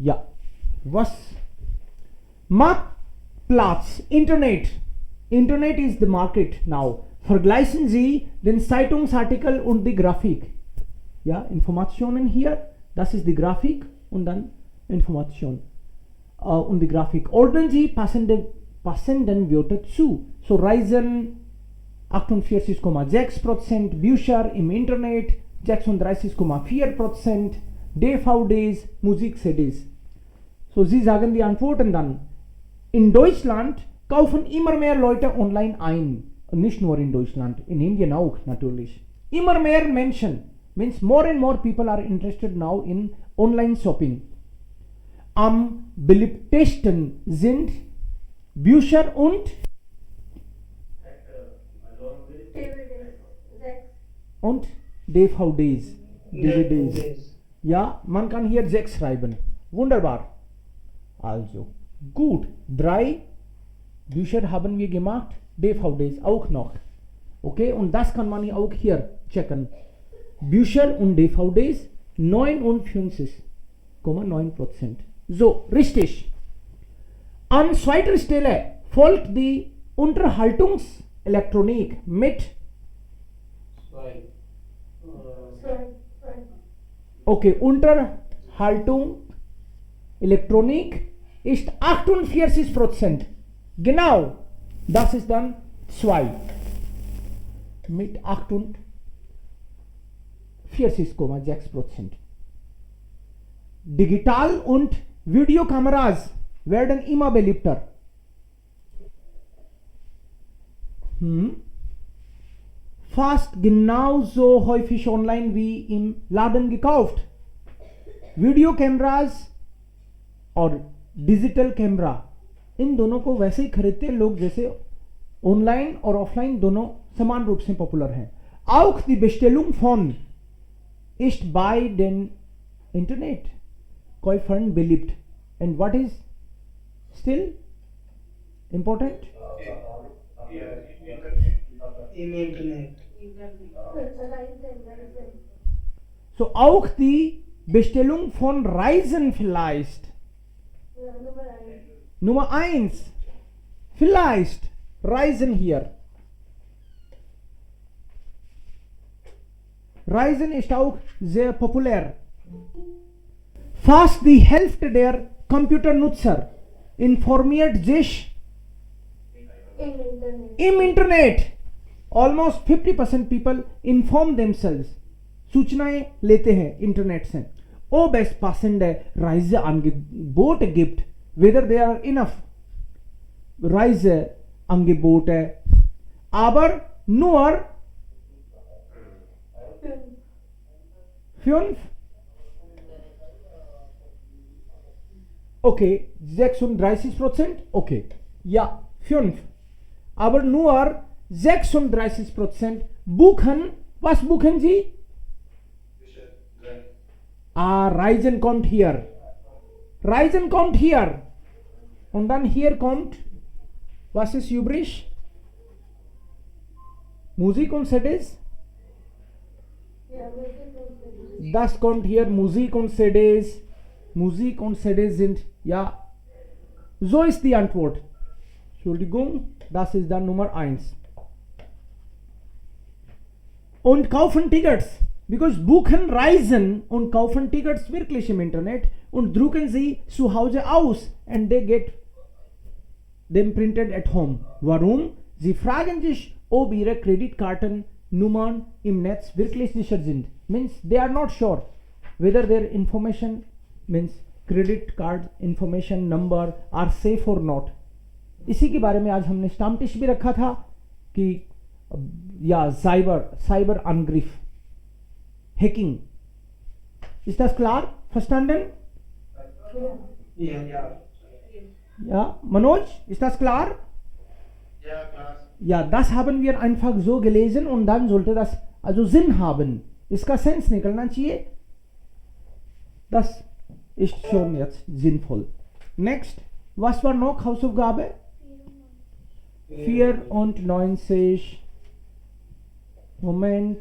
Ja, was Marktplatz, Internet. Internet is the market now. Vergleichen Sie den Zeitungsartikel und die Grafik. Ja, Informationen hier, das ist die Grafik und dann Information und die Grafik. Ordnen Sie passenden Wörter zu. So Reisen 48,6%, Bücher im Internet 36,4%, DVDs, Musik-CDs. So Sie sagen die Antworten dann. In Deutschland kaufen immer mehr Leute online ein. Und nicht nur in Deutschland, in Indien auch natürlich. Immer mehr Menschen, means more and more people are interested now in online shopping. Am beliebtesten sind Bücher und DVDs. Ja, man kann hier 6 schreiben. Wunderbar. Also, gut. 3 Bücher haben wir gemacht. DVDs auch noch. Okay, und das kann man auch hier checken. Bücher und DVDs 59,9%. So, richtig. An zweiter Stelle folgt die Unterhaltungselektronik mit. Okay, Unterhaltung Elektronik ist 48%. Genau. Das ist dann 2 mit 48,6%. Digital- und Videokameras werden immer beliebter. Fast genauso häufig online wie im Laden gekauft. Videokameras और digital camera, इन दोनों को वैसे ही खरीदते हैं लोग जैसे online और offline दोनों समान रूप से पॉपुलर हैं. Auch die Bestellung von ist bei den Internetkäufern beliebt. And what is still important? Im Internet. So auch die Bestellung von Reisen vielleicht. Nummer 1. Vielleicht Reisen hier. Reisen ist auch sehr populär. Fast die Hälfte der Computernutzer informiert sich im Internet. Almost 50% people inform themselves. सूचनाएं लेते हैं internet से. Ob es passende Reiseangebote gibt, whether there are enough Reiseangebote, aber nur 5. Okay, 36%. Okay, ja, 5. Aber nur 36% buchen. Was buchen Sie? Reisen kommt hier. Reisen kommt hier. Und dann hier kommt, was ist übrig? Musik und CDs? Das kommt hier, Musik und CDs. Musik und CDs sind, ja, so ist die Antwort. Entschuldigung, das ist dann Nummer 1. Und kaufen Tickets. Because buchen Reisen und kaufen Tickets wirklich im Internet und drucken sie zu Hause aus and they get them printed at home. Warum? Sie fragen sich, ob ihre Kreditkartennummern im Netz wirklich sicher sind. Means they are not sure whether their information, means credit card information number are safe or not. इसी के बारे में आज हमने स्टाम्पटिश भी रखा था कि या cyber Angriff. Hacking. Ist das klar? Verstanden? Ja. Ja, Manoj, ist das klar? Ja, klar. Ja, das haben wir einfach so gelesen und dann sollte das also Sinn haben. इसका सेंस निकलना चाहिए. Das ist schon jetzt sinnvoll. Next, was war noch Hausaufgabe? 94. Moment.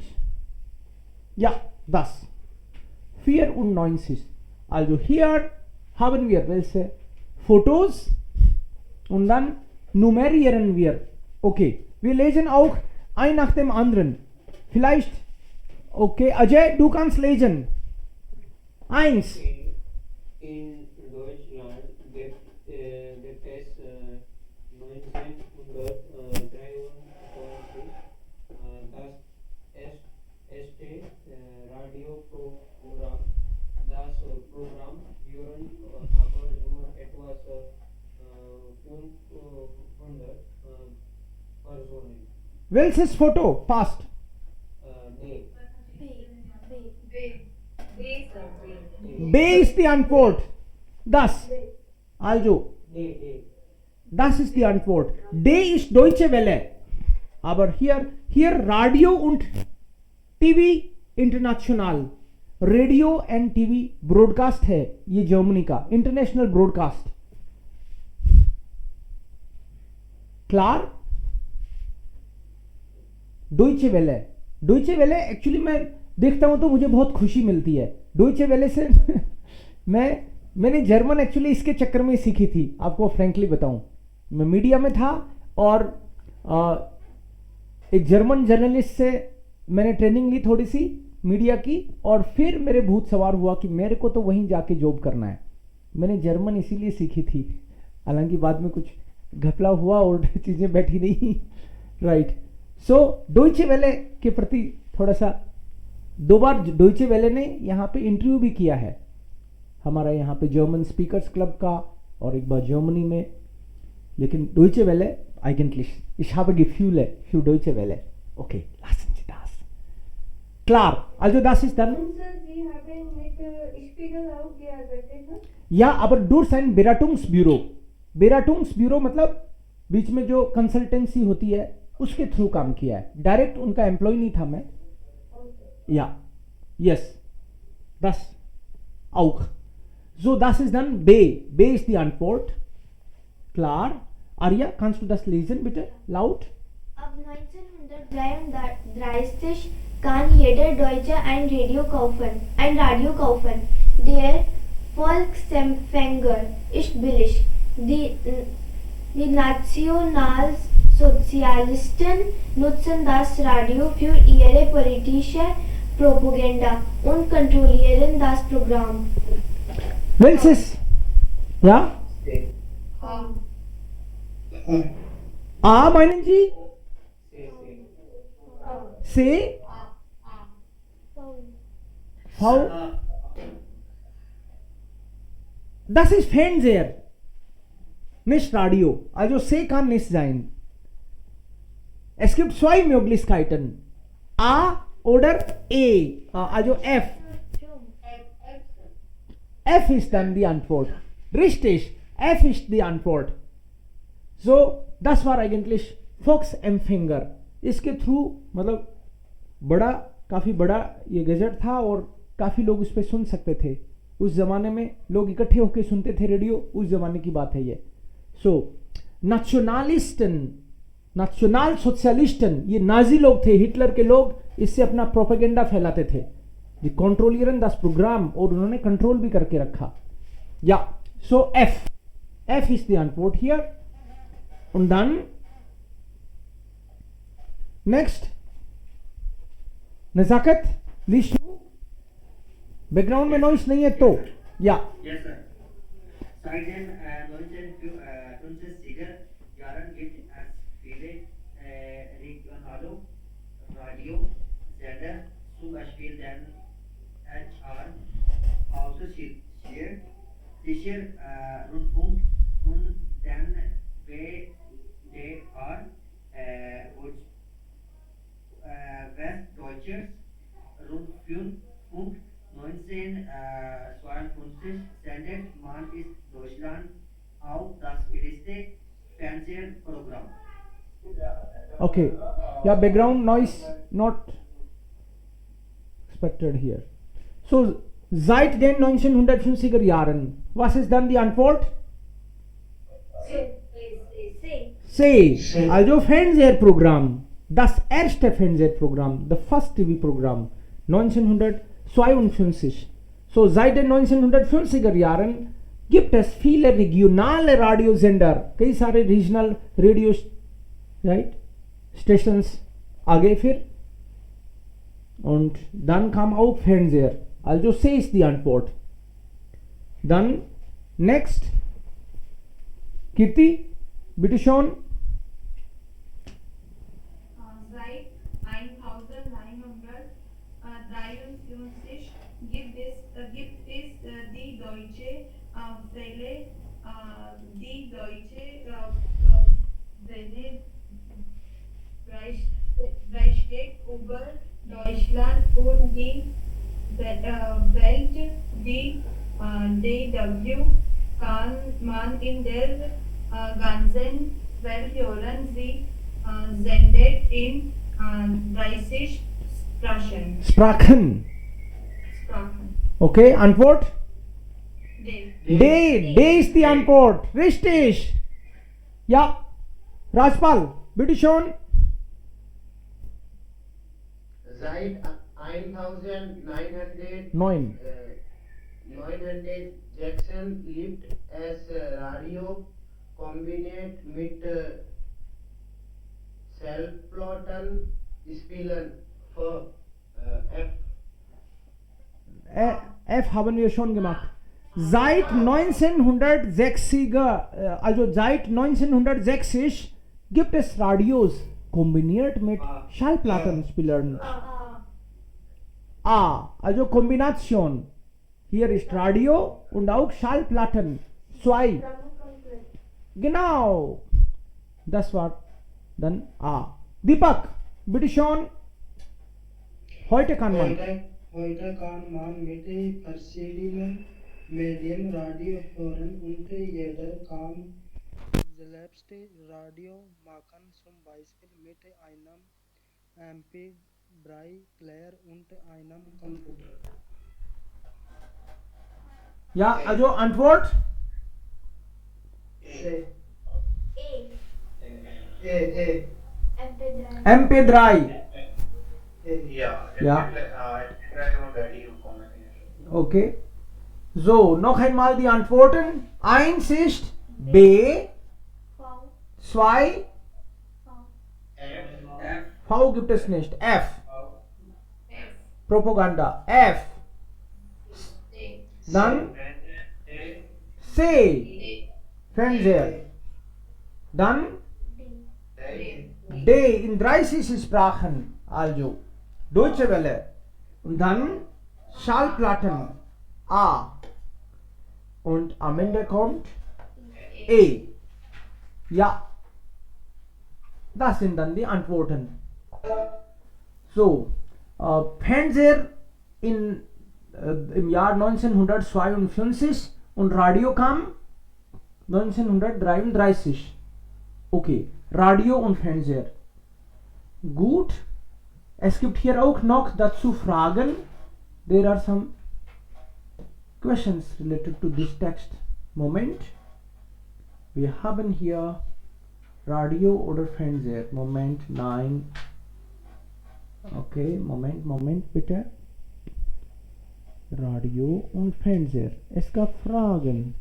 Ja, das. 94. Also hier haben wir welche Fotos und dann nummerieren wir. Okay, wir lesen auch ein nach dem anderen. Vielleicht, okay, Ajay, du kannst lesen. 1. In Deutschland gibt es 1993 das erste Radioprogramm. Das Programm führen aber nur etwas 500 Personen. Welches Foto passt? Nee. B ist die Antwort. Das. Also, das ist die Antwort. D ist Deutsche Welle. Aber hier Radio und TV international. Radio and TV broadcast है ये Germany का international broadcast. क्लार. डोइचे वेले. डोइचे वेले actually मैं देखता हूं तो मुझे बहुत खुशी मिलती है. डोइचे वेले से मैंने जर्मन एक्चुअली इसके चक्कर में सीखी थी. आपको फ्रैंकली बताऊं, मैं मीडिया में था और एक जर्मन जर्नलिस्ट से मैंने ट्रेनिंग ली थोड़ी सी मीडिया की, और फिर मेरे भूत सवार हुआ कि मेरे को तो वहीं जाके जॉब करना है. मैंने जर्मन इसीलिए सीखी थी, हालांकि बाद में कुछ घपला हुआ और चीज़ें बैठी नहीं. राइट. सो डोइचे वेले के प्रति थोड़ा सा, 2 बार डोइचे वेले ने यहाँ पे इंटरव्यू भी किया है हमारा यहाँ पे जर्मन स्पीकर्स क्लब का, और एक बार जर्मनी में. लेकिन डोइचे वेले eigentlich, ich habe Gefühle für Deutsche Welle. Okay, lassen Sie das. Klar, also das ist dann. Sie haben mit Spiegel auch gearbeitet, ne? Ja, aber durch ein Beratungsbüro. Beratungsbüro मतलब बीच में जो consultancy होती है उसके through काम किया है. Direct उनका एम्प्लॉय नहीं था मैं. Ja, yes, das auch. So, das ist dann B. B ist die Antwort. Klar. Arya, kannst du das lesen bitte laut? Ab 1933 kann jeder Deutsche ein Radio kaufen. Der Volksempfänger ist billig. Die Nationalsozialisten nutzen das Radio für ihre politische Propaganda und kontrollieren das Programm. Welches? Ja? A meinen Sie? C? V? Das ist Fernseher, nicht Radio. Also C kann nicht sein. Es gibt 2 Möglichkeiten. A oder E. Also F. F ist dann die Antwort. Richtig, F ist die Antwort. So, das war eigentlich Volksempfänger. इसके through मतलब काफ़ी बड़ा ये gadget था और काफ़ी लोग उस पर सुन सकते थे. उस ज़माने में लोग इकट्ठे होकर सुनते थे रेडियो, उस ज़माने की बात है ये. सो नाशनल सोशलिस्टन, ये नाजी लोग थे, हिटलर के लोग, इससे अपना प्रोपेगेंडा फैलाते थे. दी कंट्रोलियरन दास प्रोग्राम, और उन्होंने कंट्रोल भी करके रखा. या so F is the answer here. Und dann next नजाकत, लिस्ट बैकग्राउंड में नॉइस नहीं है तो या Yes, sir. Seit den 1950er Jahren gibt es viele regionale Radiosender, zum Beispiel den HR, Ausschusssicher, Rundfunk und den WDR, Westdeutsches Rundfunk 1952 sendet man in Deutschland auch das erste Fernsehprogramm. okay. Ja, background noise not expected here. So seit den 1950er Jahren, was ist dann die Antwort? C. Also Fernsehprogramm, das erste Fernsehprogramm, the first TV-Programm 1952. So seit den 1950er Jahren gibt es viele regionale Radiosender, कई सारे regional radio right stations आगे फिर und dann kam auch Fernseher, also C ist die Antwort. Dann next Kirti, bitte schon. Seit 1953 gibt es die Deutsche Welle, berichtet über Deutschland und die Welt, die DW kann man in der ganzen Welt hören. Sie sendet in 30 Sprachen. Okay, Antwort? D ist die Antwort. Richtig. Ja. Rajpal, bitte schon. Seit 1900 9. 900 Jackson lebt as Radio kombiniert mit Schallplatten spielen für F. F haben wir schon gemacht. Seit 1960er, also seit 1960 gibt es Radios kombiniert mit Schallplattenspielern. A, also Kombination. Hier ist Radio und auch Schallplatten. 2. Genau. Das war dann A. Deepak, bitte schon. Heute kann man. Heute kann man mit verschiedenen Medien Radio hören und jeder kann selbst Radio machen, zum Beispiel mit einem MP3-Player und einem Computer. Ja, also Antwort? MP3. Ja. Okay. So, noch einmal die Antworten. 1 ist B, 2 V gibt es nicht. F. Propaganda. F. Dann C. Fernseher. Dann D in 30 Sprachen. Also Deutsche Welle. Und dann Schallplatten. A. Und am Ende kommt E. Ja. Das sind dann die Antworten. So, Fernseher im Jahr 1952 und Radio kam 1933. Okay, Radio und Fernseher. Gut. Es gibt hier auch noch dazu Fragen. There are some questions related to this text. Moment. Wir haben hier Radio oder Fernseher. Moment, nein. Okay, Moment bitte. Radio und Fernseher. Es gab Fragen.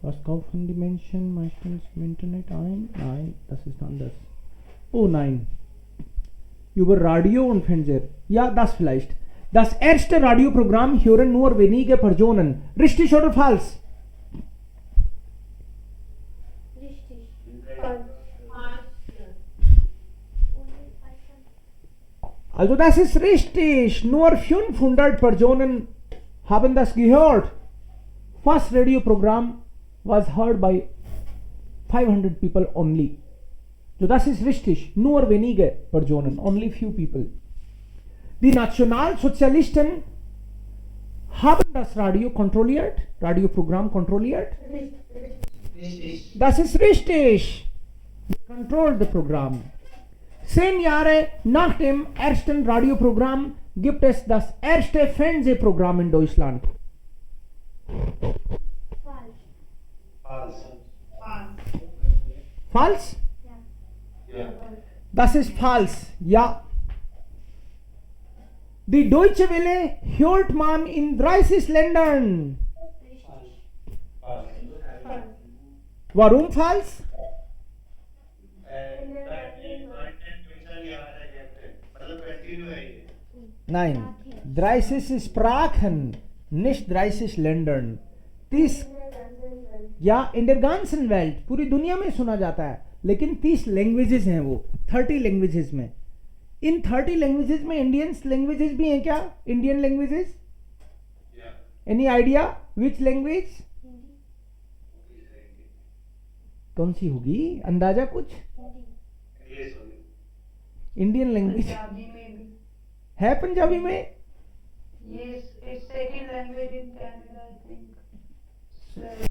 Was kaufen die Menschen meistens im Internet ein? Nein, das ist anders. Oh nein. Über Radio und Fernseher. Ja, das vielleicht. Das erste Radioprogramm hören nur wenige Personen. Richtig oder falsch? Richtig. Also das ist richtig. Nur 500 Personen haben das gehört. First radio program was heard by 500 people only. So das ist richtig. Nur wenige Personen. Only few people. Die Nationalsozialisten haben das Radio kontrolliert. Radioprogramm kontrolliert. Das ist richtig. Control the program. 10 Jahre nach dem ersten Radioprogramm gibt es das erste Fernsehprogramm in Deutschland. Falsch? Ja. Das ist falsch. Ja. Die Deutsche Welle hört man in 30 Ländern. Warum falsch? Nein, 30 Sprachen, nicht 30 Ländern. 30 या in der ganzen Welt, पूरी दुनिया में सुना जाता है, लेकिन 30 languages हैं वो, 30 लैंग्वेजेस में. इन 30 लैंग्वेजेस में इंडियन लैंग्वेजेस भी हैं क्या? Indian languages? Any idea which language? कौन सी होगी? अंदाजा कुछ? इंडियन लैंग्वेज पंजाबी में भी. है पंजाबी में? Yes, it's second language in Canada, I think.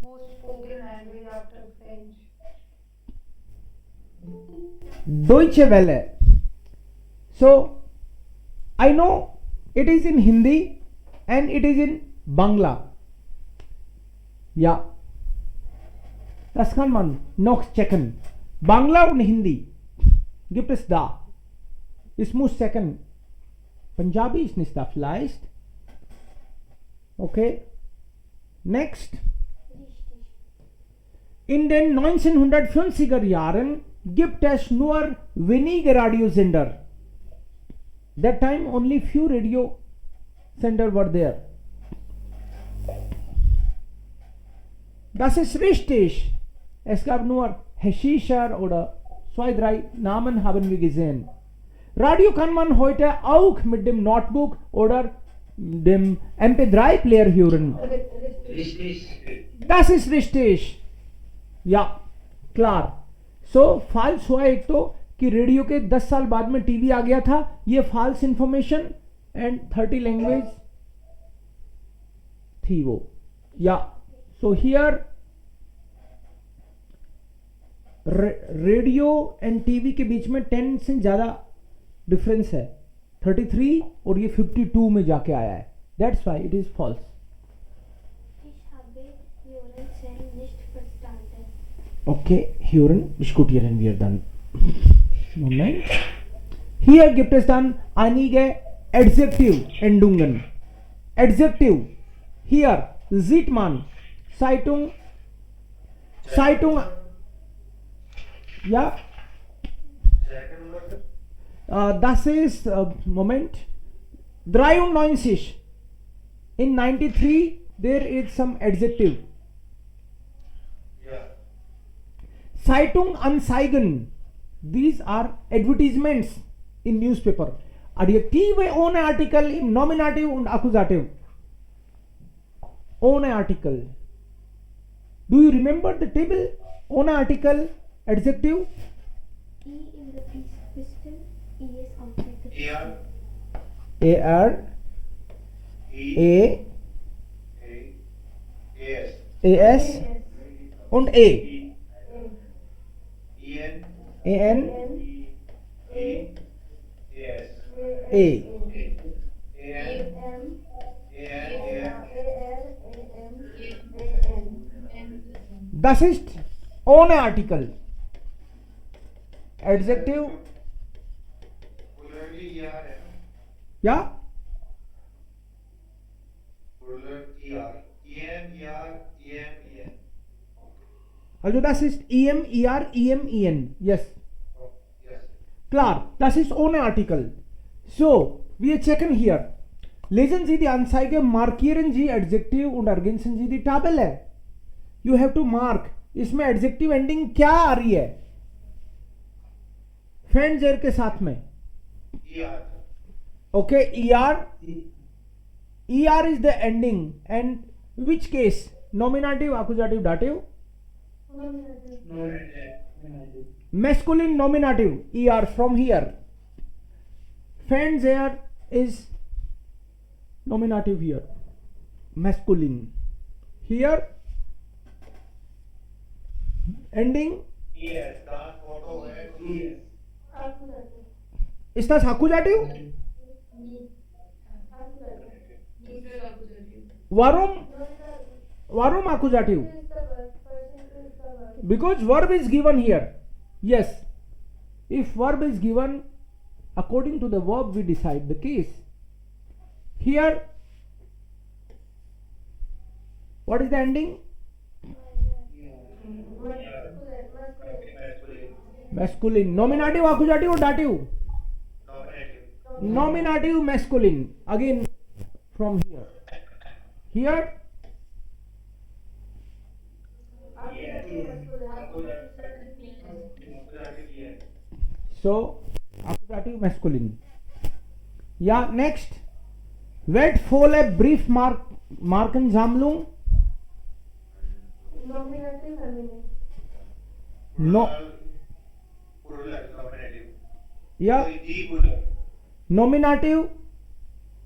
Most spoken language after French. Deutsche Welle. So I know it is in Hindi and it is in Bangla. Ja. Das kann man noch checken. Bangla und Hindi gibt es da. Ich muss checken. Punjabi ist nicht da vielleicht. Okay. Next. In den 1950er Jahren gibt es nur wenige Radiosender. That time only few radio sender were there. Das ist richtig. Es gab nur Heshischer oder zwei, drei Namen haben wir gesehen. Radio kann man heute auch mit dem Notebook oder dem MP3-Player hören. Das ist richtig. Ja, klar. So, falsch हुआ एक तो कि radio के 10 साल बाद में TV आ गया था. ये false information and 30 लैंग्वेज थी वो. या so here radio and TV के बीच में 10 से ज्यादा डिफरेंस है. 33 और ये 52 में जाके आया है. That's why it is false. Ich habe Hören Zellen nicht verstanden. Okay, hören, diskutieren wir dann. Moment. Hier gibt es dann einige Adjektivendungen. Adjektiv. Hier sieht man Zeitung. Ja. Das ist, Moment. 93. In 93, there is some adjective. Zeitung Anzeigen. These are advertisements in newspaper. Adjektive ohne Artikel im Nominativ und Akkusativ. Ohne Artikel. Do you remember the table? Ohne Artikel, adjective. E in the pistol, E is outside the pistol. AR, AS und A. AN, A. Das ist ohne Artikel. Adjective. Ja? Also das ist EM, ER, EM, EN. Yes. Klar, das ist ohne Artikel. So, wir checken hier. Lesen Sie die Anzeige, markieren Sie Adjektiv und ergänzen Sie die Tabelle. You have to mark. इसमें adjective ending क्या आ रही है? Fan जेर के साथ में. Okay, ER is the ending and which case? Nominative, accusative, dative? Masculine nominative, ER from here. Fans here is nominative here. Masculine. Here ending. Is that accusative? Varum accusative. Because verb is given here. Yes. If verb is given, according to the verb we decide the case. Here, what is the ending? Masculine. Nominative, accusative or dative? Nominative masculine. Again from here. Here, so accusative masculine. Yeah, next. Wet fall a brief marken zamlung. Nominative feminine. No. Yeah. Nominative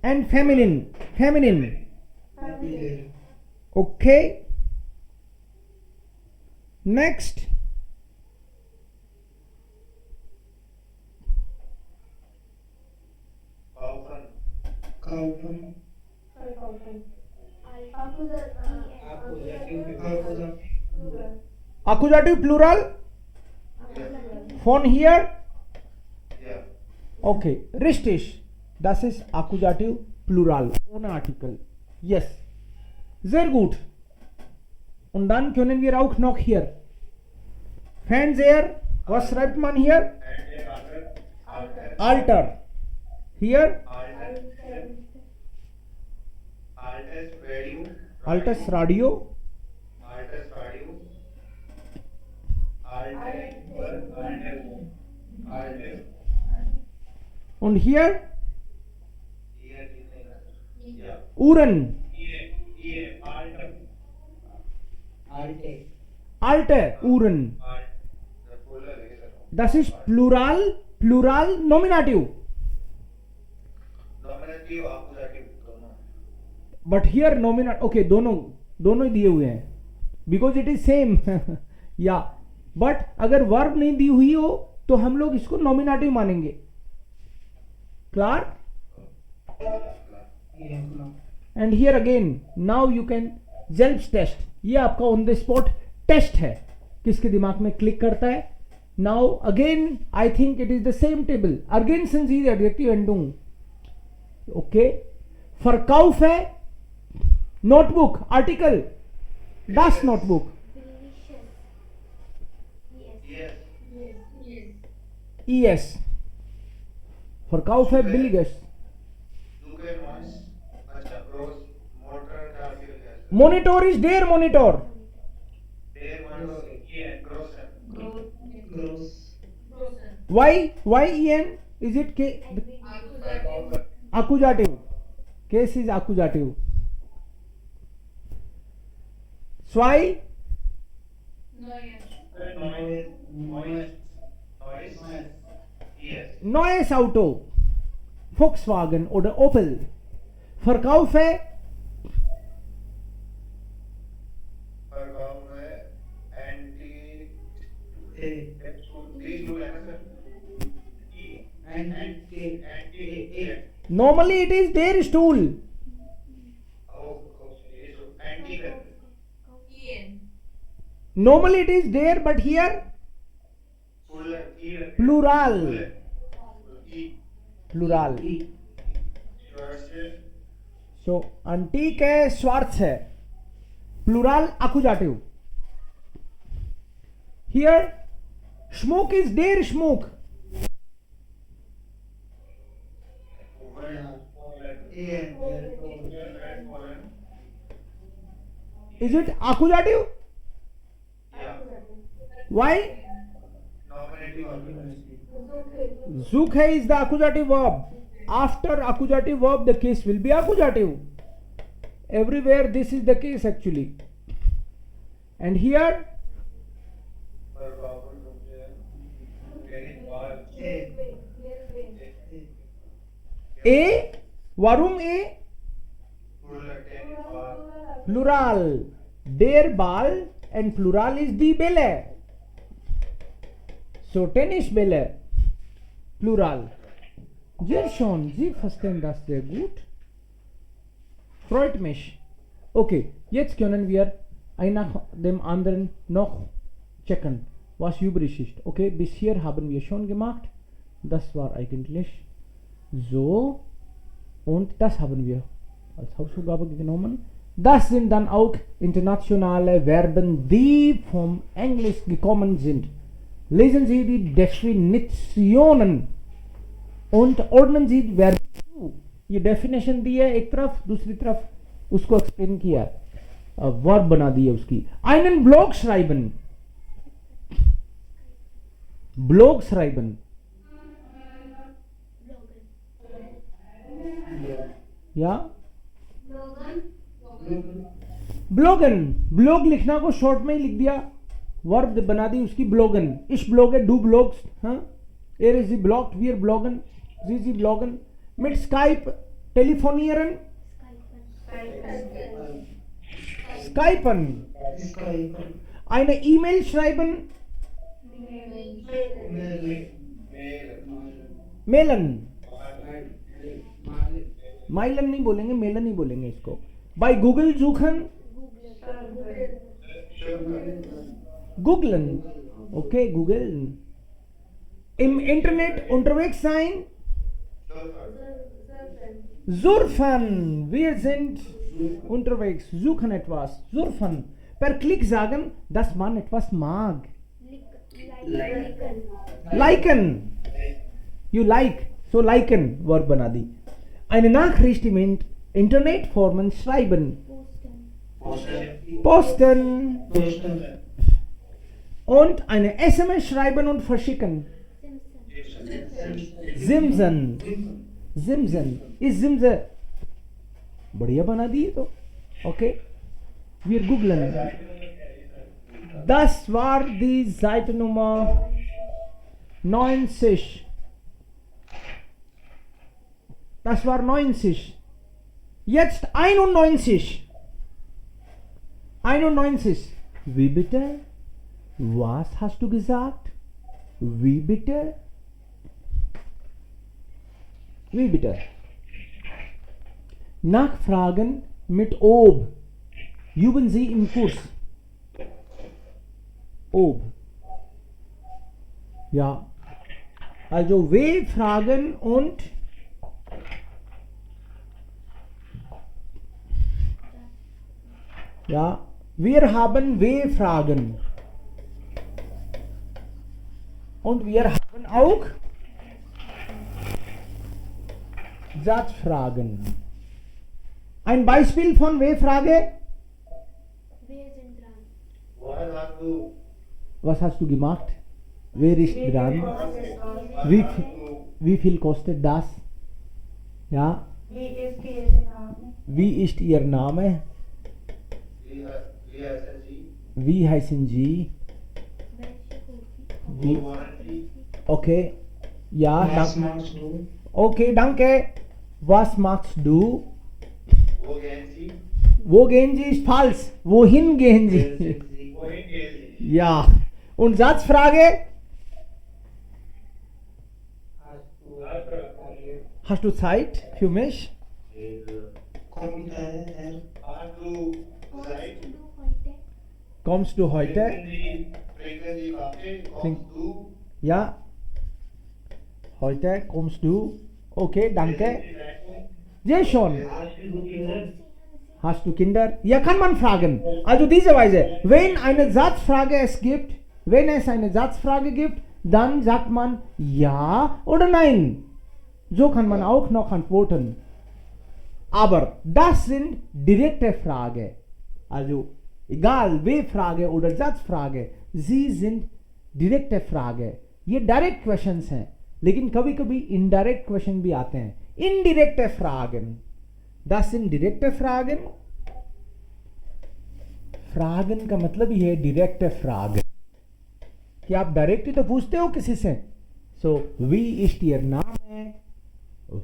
and feminine. Feminine. Okay. Next. Kaupan. Accusative plural. Phone here. Okay. Richtig. Das ist Akkusativ Plural. Ohne Artikel. Yes. Sehr gut. Und dann können wir auch noch hier. Fernseher. Was schreibt man hier? Alter. Hier. Altes Radio. Und hier. Uhren. Alte Uhren. Das ist Plural. Plural Nominative. But here nominative. Okay, दोनों दिए हुए हैं. Because it is same. Yeah. But अगर verb नहीं दी हुई हो तो हम लोग इसको नॉमिनेटिव मानेंगे. Clear? And here again, now you can Zelfs test. ये आपका ऑन द स्पॉट टेस्ट है. किसके दिमाग में क्लिक करता है? Now again, I think it is the same table. Ergänzen Sie die Adjektivendung. Okay. Verkauf है. Notebook. Article. Das Notebook. Yes. Verkauf है billiges. Monitor is their monitor. Why? En? Is it K? Accusative. Case is accusative. Why? Neues Auto. Volkswagen oder Opel. Verkauf है normally it is their stool. Normally it is there, but here plural. Plural. So antique है, Schwarz है. Plural accusative. Here smoke is their smoke. Is it accusative? Why? Zukhe is the accusative verb. After accusative verb, the case will be accusative. Everywhere this is the case actually. And here A, warum A? Plural. Der Ball and plural is die Bälle. So Tennisbälle. Plural. Sehr schön, Sie verstehen das sehr gut. Freut mich. Okay, jetzt können wir ein nach dem anderen noch checken, was übrig ist. Okay, bis hier haben wir schon gemacht. Das war eigentlich so. Und das haben wir als Hausaufgabe genommen. Das sind dann auch internationale Verben, die vom Englisch gekommen sind. Lesen Sie die Definitionen und ordnen Sie die Verben zu. ये definition दी है एक तरफ, दूसरी तरफ उसको explain किया, verb बना दी है उसकी. Einen Blog schreiben. Blog schreiben. या ब्लोगन, ब्लॉग लिखना को शॉर्ट में ही लिख दिया, वर्ब बना दी उसकी ब्लोगन. इश ब्लोगे डू ब्लॉग्स, हाँ, एर इज दी ब्लॉग्ड, वी आर ब्लोगन, जी जी ब्लोगन. मिट स्काइप टेलीफोनियरन, स्काइपन. eine E-Mail schreiben, मेलन. माइलन नहीं बोलेंगे, मेलन ही बोलेंगे इसको. बाय Google suchen, googlen, okay, googeln. Im Internet unterwegs sein, surfen, wir sind unterwegs, suchen etwas, surfen. Per Klick sagen, dass man etwas mag. Liken, you like, so liken, Verb बना दी. Eine Nachricht im Internet formen, schreiben. Posten. Und eine SMS schreiben und verschicken. Simsen. Simsen. Ist Simse बढ़िया बना दी तो. Okay. Wir googlen. Das war die Seite Nummer 90. Das war 90. Jetzt 91. 91. Wie bitte? Was hast du gesagt? Wie bitte? Wie bitte? Nachfragen mit ob. Üben Sie im Kurs. Ob. Ja. Also W-Fragen und ja, wir haben W-Fragen. Und wir haben auch Satzfragen. Ein Beispiel von W-Frage. Was hast du gemacht? Wer ist dran? Wie viel kostet das? Ja. Wie ist Ihr Name? Wie heißen Sie? Wie? Okay. Ja, Was danke. machst du? Okay, danke. Was machst du? Wo gehen Sie? Wo gehen Sie ist falsch. Wohin gehen Sie? Wohin gehen Sie? Ja. Und Satzfrage? Hast du Zeit für mich? Kommt er? Hast du Zeit? Kommst du heute? Trinken Sie Kaffee? Trink- Kommst du? Ja. Heute kommst du? Okay, danke. Sehr schon. Hast du Kinder? Ja, kann man fragen. Also diese Weise. Wenn eine Satzfrage es gibt, wenn es eine Satzfrage gibt, dann sagt man ja oder nein. So kann man auch noch antworten. Aber das sind direkte Fragen. Also egal W-Frage oder Satzfrage, sie sind direkte Frage. ये direct questions हैं, लेकिन कभी कभी indirect question भी आते हैं. इनडिरेक्टे फ्रागन. Das sind direkte Fragen. फ्रागन का मतलब ही है डायरेक्ट फ्रागन, कि आप डायरेक्ट ही तो पूछते हो किसी से. सो वी इस्ट ईयर नाम है,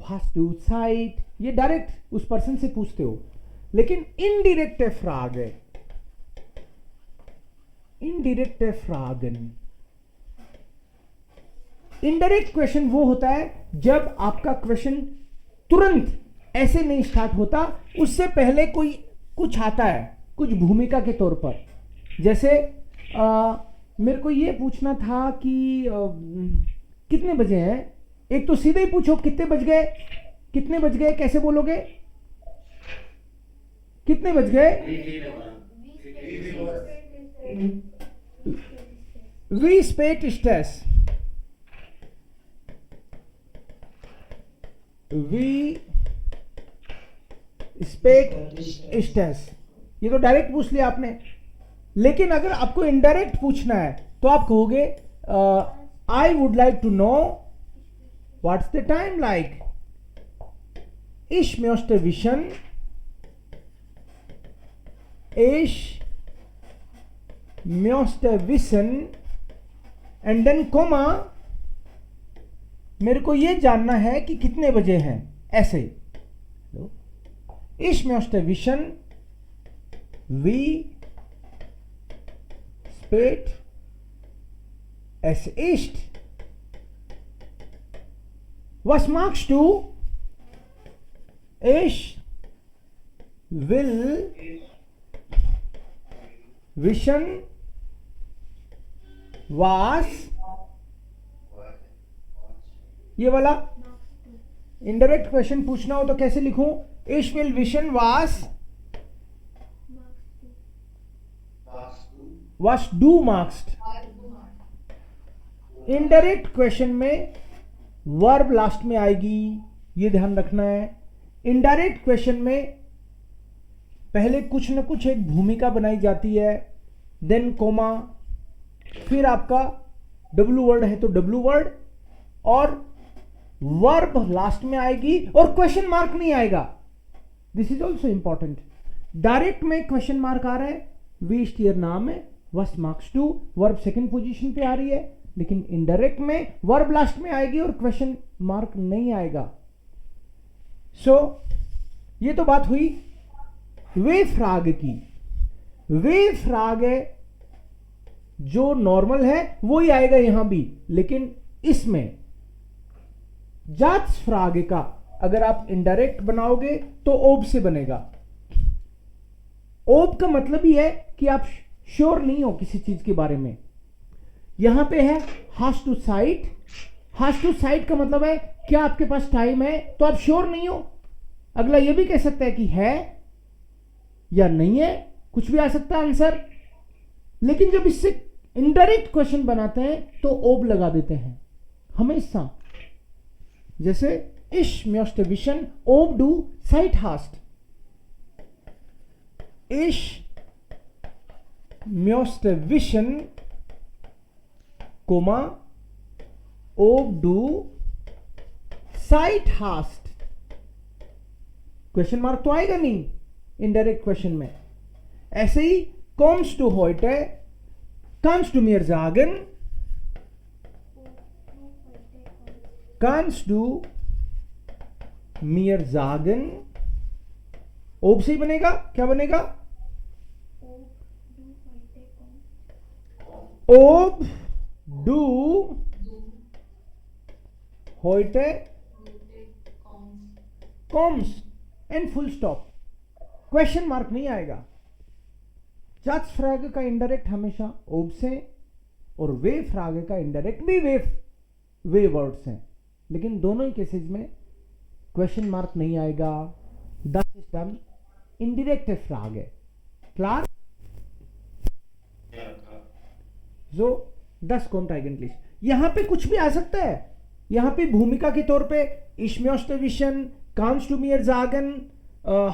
hast du Zeit, ये डायरेक्ट उस पर्सन से पूछते हो. लेकिन इनडिरेक्ट फ्रागे, इनडिरेक्ट फ्रागन, इनडायरेक्ट क्वेश्चन वो होता है जब आपका क्वेश्चन तुरंत ऐसे नहीं स्टार्ट होता, उससे पहले कोई कुछ आता है, कुछ भूमिका के तौर पर. जैसे मेरे को ये पूछना था कि कितने बजे हैं. एक तो सीधे ही पूछो कितने बज गए, कितने बज गए कैसे बोलोगे? कितने बज गए? Wie spät ist es? Wie spät ist es? ये तो डायरेक्ट पूछ लिया आपने, लेकिन अगर आपको इनडायरेक्ट पूछना है तो आप कहोगे I would like to know what's the time like. Ich möchte wissen, ich möchte wissen, and then comma, मेरे को ये जानना है कि कितने बजे हैं, ऐसे. Ich möchte wissen, wie spät es ist. Was magst du? Ich will wissen, was. ये वाला इनडायरेक्ट क्वेश्चन पूछना हो तो कैसे लिखूं? Ich will wissen, was du magst. Indirect question में वर्ब लास्ट में आएगी, ये ध्यान रखना है. इनडायरेक्ट क्वेश्चन में पहले कुछ न कुछ एक भूमिका बनाई जाती है, देन कोमा, फिर आपका डब्ल्यू वर्ड है तो डब्ल्यू वर्ड, और वर्ब लास्ट में आएगी और क्वेश्चन मार्क नहीं आएगा. This is also important. Direct में क्वेश्चन मार्क आ रहा है, वी इस्ट ईयर नाम है, वस मार्क्स टू, वर्ब सेकंड पोजीशन पे आ रही है, लेकिन इनडायरेक्ट में वर्ब लास्ट में आएगी और क्वेश्चन मार्क नहीं आएगा. सो ये तो बात हुई वे फ्राग की. वे फ्राग जो नॉर्मल है वो ही आएगा यहां भी, लेकिन इसमें जात्स फ्राग का अगर आप इनडायरेक्ट बनाओगे तो ओब से बनेगा. ओब का मतलब ही है कि आप श्योर नहीं हो किसी चीज के बारे में. यहां पे है हैज टू साइट. हैज टू साइट का मतलब है क्या आपके पास टाइम है, तो आप श्योर नहीं हो. अगला ये भी कह सकता है कि है या नहीं है, कुछ भी आ सकता है आंसर. लेकिन जब इससे इनडायरेक्ट क्वेश्चन बनाते हैं तो ओब लगा देते हैं हमेशा. जैसे ich möchte wissen, ob du Zeit hast. Ich möchte wissen, ob du Zeit hast. Question mark तो आएगा नहीं इनडायरेक्ट क्वेश्चन में. ऐसे ही kommst du heute, kannst du mir sagen, kannst du mir sagen, ओब से ही बनेगा. क्या बनेगा? ओब do heute kommst and full stop. Question mark नहीं आएगा. जात्स फ्राग का इंडायरेक्ट हमेशा ओब से, और वे फ्राग का इंडायरेक्ट भी वे वर्ड्स हैं, लेकिन दोनों ही केसेस में क्वेश्चन मार्क नहीं आएगा. द सिस्टम इनडायरेक्ट फ्राग है. क्लार? जो 10 kommt eigentlich. यहां पे कुछ भी आ सकता है. यहां पे भूमिका के तौर पे ich möchte wissen, kannst du mir sagen,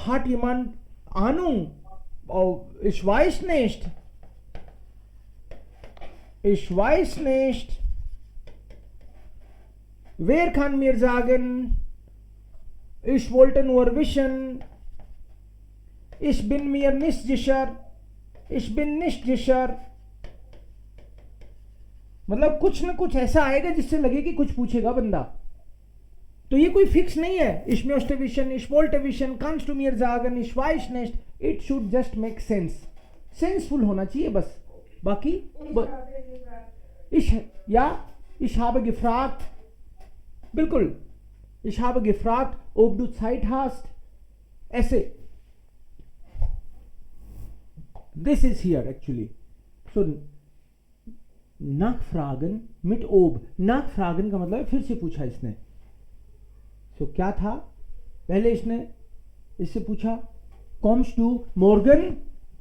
hat jemand Ahnung, ich weiß nicht, ich weiß nicht, wer kann mir sagen, ich wollte nur wissen, ich bin mir nicht sicher, ich bin nicht sicher. मतलब कुछ ना कुछ ऐसा आएगा जिससे लगे कि कुछ पूछेगा बंदा. तो ये कोई फिक्स नहीं है. Ich möchte wissen, ich wollte wissen, kannst du mir sagen, ich weiß nicht. It should just make sense. Senseful होना चाहिए बस. बाकी ich habe gefragt. बिल्कुल. Ich habe gefragt, ob du Zeit hast. ऐसे. This is here actually. So nachfragen mit ob. nachfragen का मतलब फिर से पूछा इसने. तो क्या था? पहले इसने इससे पूछा कॉम्स टू मॉर्गन,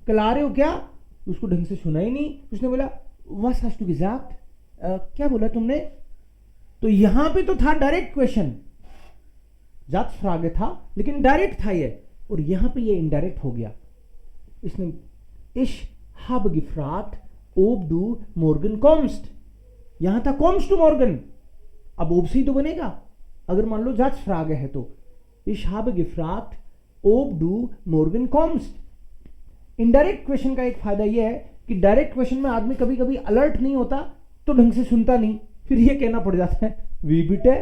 कल आ रहे हो क्या? उसको ढंग से सुना ही नहीं, उसने बोला was hast du gesagt, क्या बोला तुमने? तो यहां पे तो था डायरेक्ट क्वेश्चन, Satzfrage था लेकिन डायरेक्ट था ये, और यहां पे ये इनडायरेक्ट हो गया। इसने ich habe gefragt ob du morgen kommst, यहां था kommst du morgen, अब ob से ही तो बनेगा अगर मान लो Satzfrage है तो। ich habe gefragt ob du morgen kommst। Indirect question का एक फायदा यह है कि डायरेक्ट क्वेश्चन में आदमी कभी कभी अलर्ट नहीं होता तो ढंग से सुनता नहीं, फिर ये कहना पड़ जाता है वी बिटे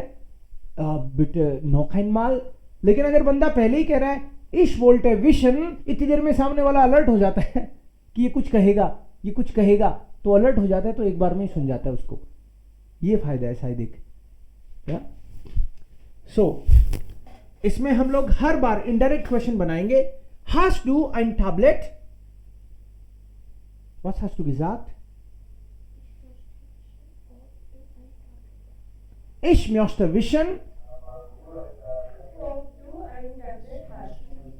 बिटे noch einmal। लेकिन अगर बंदा पहले ही कह रहा है ich wollte wissen, इतनी देर में सामने वाला अलर्ट हो जाता है कि ये कुछ कहेगा, ये कुछ कहेगा, तो अलर्ट हो जाता है, तो एक बार में ही सुन जाता है उसको। ये फायदा है शायद एक। क्या सो इसमें हम लोग हर बार इनडायरेक्ट क्वेश्चन बनाएंगे। hast du ein Tablet? Was hast du gesagt? Ich möchte wissen,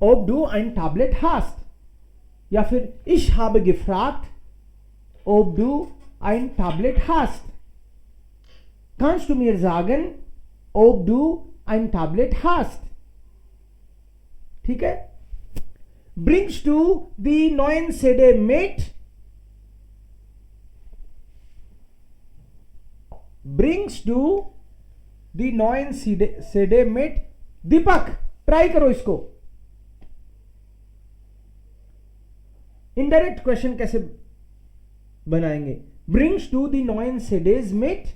ob du ein Tablet hast। या फिर ich habe gefragt, ob du ein Tablet hast। Kannst du mir sagen, ob du ein Tablet hast? ठीक है। Bringst du die neuen CD mit? Bringst du die neuen CD mit? दीपक try करो इसको। Indirect question कैसे बनाएंगे? Bringst du die neuen CDs mit?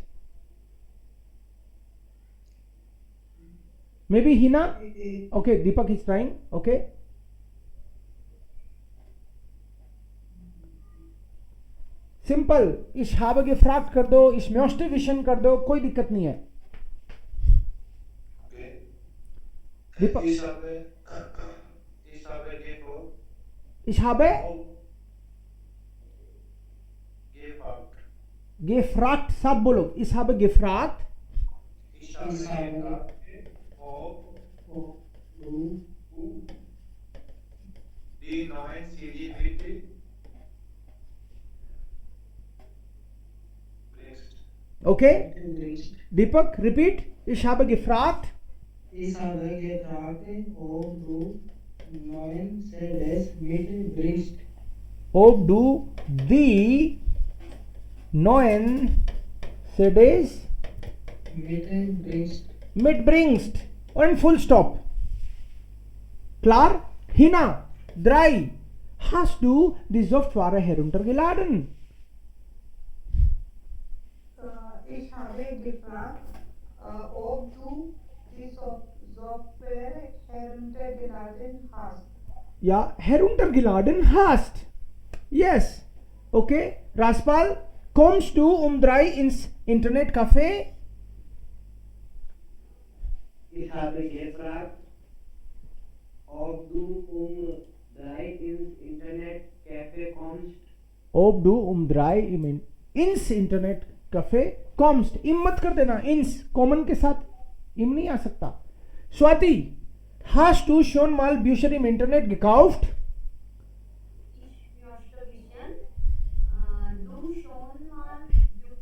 Maybe Hina? Okay, Deepak is trying. Okay. Simple, ich habe gefragt कर दो, ich möchte wissen कर दो, कोई दिक्कत नहीं है। दीपक Ich habe ich habe gefragt. gefragt, सब बोलो, ich habe gefragt, Ich habe gefragt, ob du die neuen CD bitte bringst. okay? Bringst. दीपक repeat, ich habe gefragt, Ich habe gefragt, ob du neuen CDs mitbringst. ob du die neuen CDs Mitbringst. mitbringst und full stop. Klar? Hina, 3. Hast du die Software heruntergeladen? Ich habe gefragt, ob du die Software heruntergeladen hast. Ja, heruntergeladen hast. Yes. Okay. Raspal, kommst du um 3 ins Internetcafé? Ich habe gefragt, ob du um 3 ins Internetcafé kommst. Ob du um 3 ins Internetcafé kommst. Im मत कर देना, ins common के साथ im नहीं आ सकता। Swati, hast du schon mal Bücher im Internet gekauft?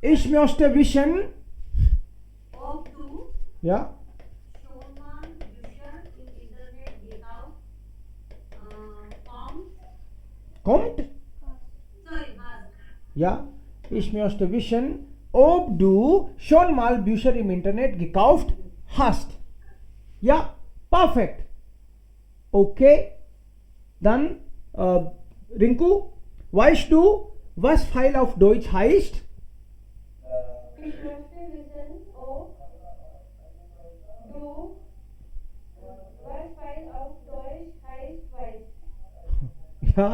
Ich möchte wissen, ob du ja, schon mal Bücher im Internet gekauft kommt? hast. Ja, ich möchte wissen, ob du schon mal Bücher im Internet gekauft hast. Ja, perfekt. Okay, dann Rinku, weißt du, was Pfeil auf Deutsch heißt? Ich möchte wissen, ob du was Pfeil auf Deutsch heißt, weißt. Ja,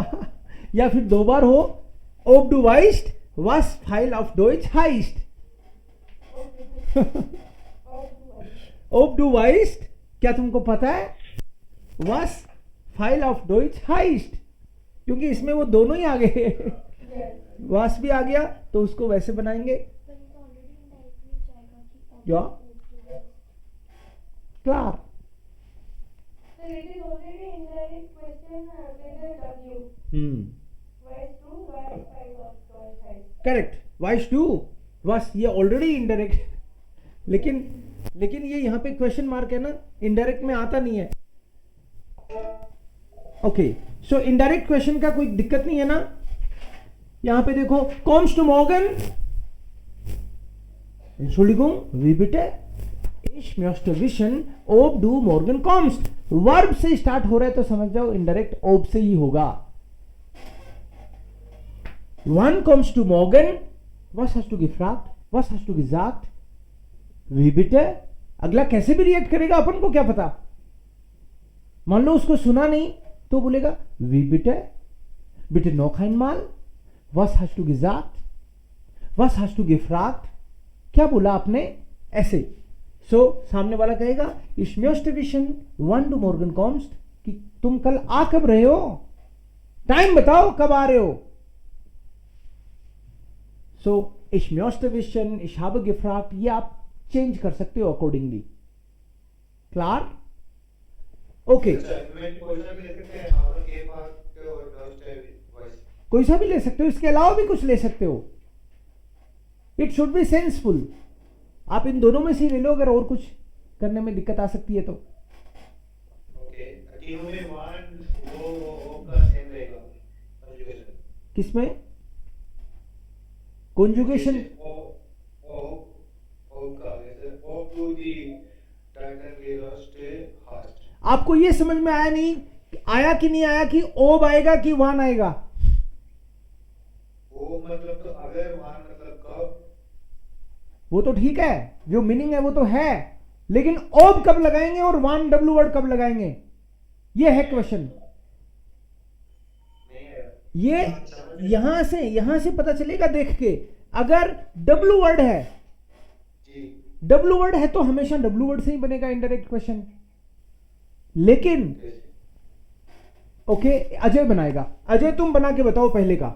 या फिर दो बार हो, ob du weißt, was Pfeil auf Deutsch heißt. ob du weißt, क्या तुमको पता है was Pfeil auf Deutsch heißt? क्योंकि इसमें वो दोनों ही आ गए, was भी आ गया तो उसको वैसे बनाएंगे। या क्लार, Sir, it is already indirect question with a W. Vice 2, vice 5 or vice 5. Correct, वाइस टू, बस ये ऑलरेडी इनडायरेक्ट, लेकिन ये यहाँ पे क्वेश्चन मार्क है ना, इनडायरेक्ट में आता नहीं है. ओके, सो इनडायरेक्ट क्वेश्चन का कोई दिक्कत नहीं है ना. यहाँ पे देखो, कॉम्स टू मॉर्गन, Entschuldigung, wie bitte? Ich möchte wissen, ob du morgen kommst. Verb से स्टार्ट हो रहा है तो समझ जाओ इनडायरेक्ट ob से ही होगा. Wann kommst du morgen? Was hast du gefragt? Was hast du gesagt? Wie bitte? अगला कैसे भी रिएक्ट करेगा अपन को क्या पता. मान लो उसको सुना नहीं तो बोलेगा wie bitte? Bitte noch einmal? Was hast du gesagt? Was hast du gefragt? क्या बोला आपने, ऐसे. सो सामने वाला कहेगा ich möchte wissen wann du morgen kommst, कि तुम कल आ कब रहे हो, टाइम बताओ कब आ रहे हो. सो ich möchte wissen, ich habe gefragt, ये आप चेंज कर सकते हो अकॉर्डिंगली. क्लियर? ओके, कोई सा भी ले सकते हो, इसके अलावा भी कुछ ले सकते हो. It should be senseful. आप इन दोनों में से ले लो, अगर और कुछ करने में दिक्कत आ सकती है तो. किसमें कॉन्जुगेशन? आपको ये समझ में आया नहीं, आया कि नहीं आया कि ओब आएगा कि वान आएगा? वो मतलब तो अगर वान मतलब कब, वो तो ठीक है, जो मीनिंग है वो तो है, लेकिन ओब कब लगाएंगे और वन डब्ल्यू वर्ड कब लगाएंगे, ये है क्वेश्चन. ये यहां से पता चलेगा देख के. अगर डब्ल्यू वर्ड है तो हमेशा डब्ल्यू वर्ड से ही बनेगा इनडायरेक्ट क्वेश्चन. लेकिन ओके, अजय बनाएगा. अजय तुम बना के बताओ पहले का.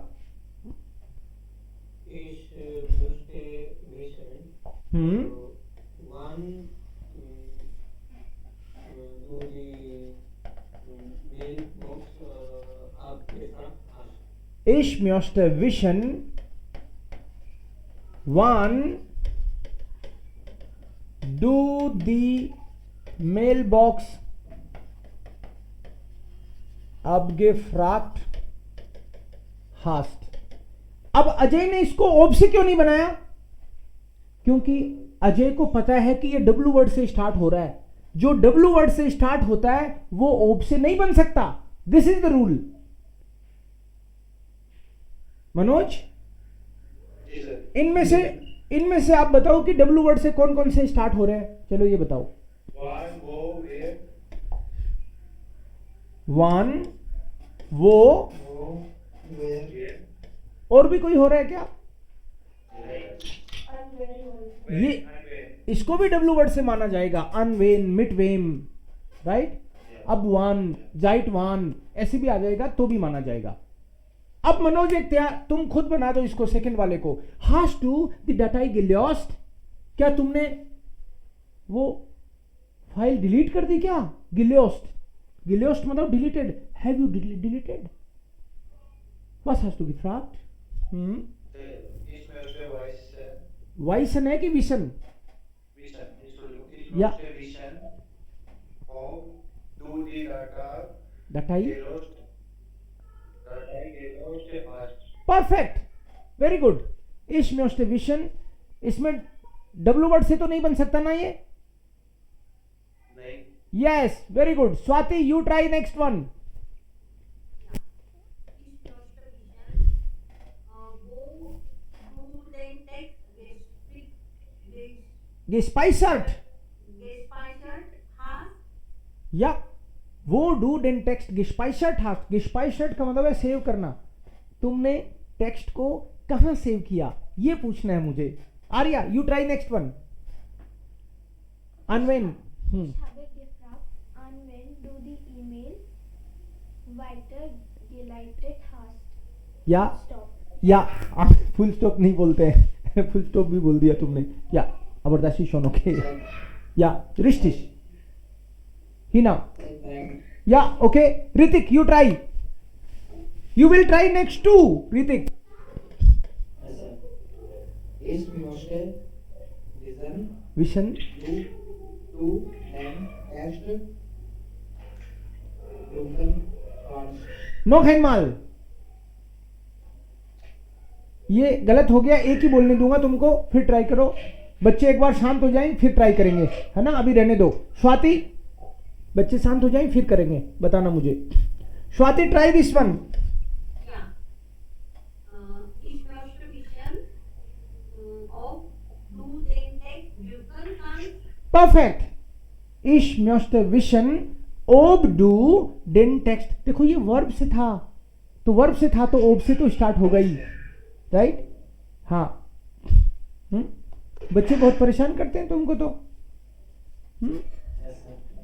Ich möchte wissen, wann du die Mailbox abgefragt hast. अब अजय ने इसको ओब से क्यों नहीं बनाया? क्योंकि अजय को पता है कि ये डब्ल्यू वर्ड से स्टार्ट हो रहा है. जो डब्ल्यू वर्ड से स्टार्ट होता है वो ओब से नहीं बन सकता. This is the rule. Manoj, इनमें से आप बताओ कि डब्ल्यू वर्ड से कौन कौन से स्टार्ट हो रहे हैं. चलो ये बताओ. वन, वो, और भी कोई हो रहा है क्या? ये इसको भी डब्ल्यू वर्ड से माना जाएगा. अनवेन, मिटवेम, राइट. अब वन, जाइट वन, ऐसे भी आ जाएगा तो भी माना जाएगा. अब मनोज एक तुम खुद बना दो इसको, सेकंड वाले को. हास टू द डाटाई गिलियोस्ट. क्या तुमने वो फाइल डिलीट कर दी क्या? गिलियोस्ट, गिलियोस्ट मतलब डिलीटेड. Have you deleted? व्हाट हैज टू बी फ्रैग्ड? वाइसन है कि विशन? या डाटाई. Perfect, very good. इश मोस्ट विशन. इसमें डब्ल्यू वर्ड से तो नहीं बन सकता ना ये? Yes, very good. Swati, you try next one. gespeichert. या वो डू डेन टेक्स्ट gespeichert hast. gespeichert का मतलब है सेव करना. तुमने टेक्स्ट को कहां सेव किया, ये पूछना है मुझे. Arya, you try next one. अनवेन. habe gefragt, an wen du die E-Mail weitergeleitet hast. या Stop. या फुल स्टॉप नहीं बोलते हैं. फुल स्टॉप भी बोल दिया तुमने. या aber das ist schon okay. Ja, richtig. Hina. Yeah, okay. Ritik, you try. You will try next too, Ritik. Yes, sir. Is most Vision. you to and text broken cards. नो खैनमाल, ये गलत हो गया, एक ही बोलने दूंगा तुमको, फिर ट्राई करो। बच्चे एक बार शांत हो जाएं फिर ट्राई करेंगे, है ना, अभी रहने दो। स्वाति, बच्चे शांत हो जाएं फिर करेंगे, बताना मुझे। Swati, try this one. Perfect. इश म्योस्ट विशन ओब डू डेन टेक्स्ट। देखो ये वर्ब से था, तो वर्ब से था तो ओब से तो स्टार्ट हो गई, राइट। हाँ, बच्चे बहुत परेशान करते हैं तुमको तो।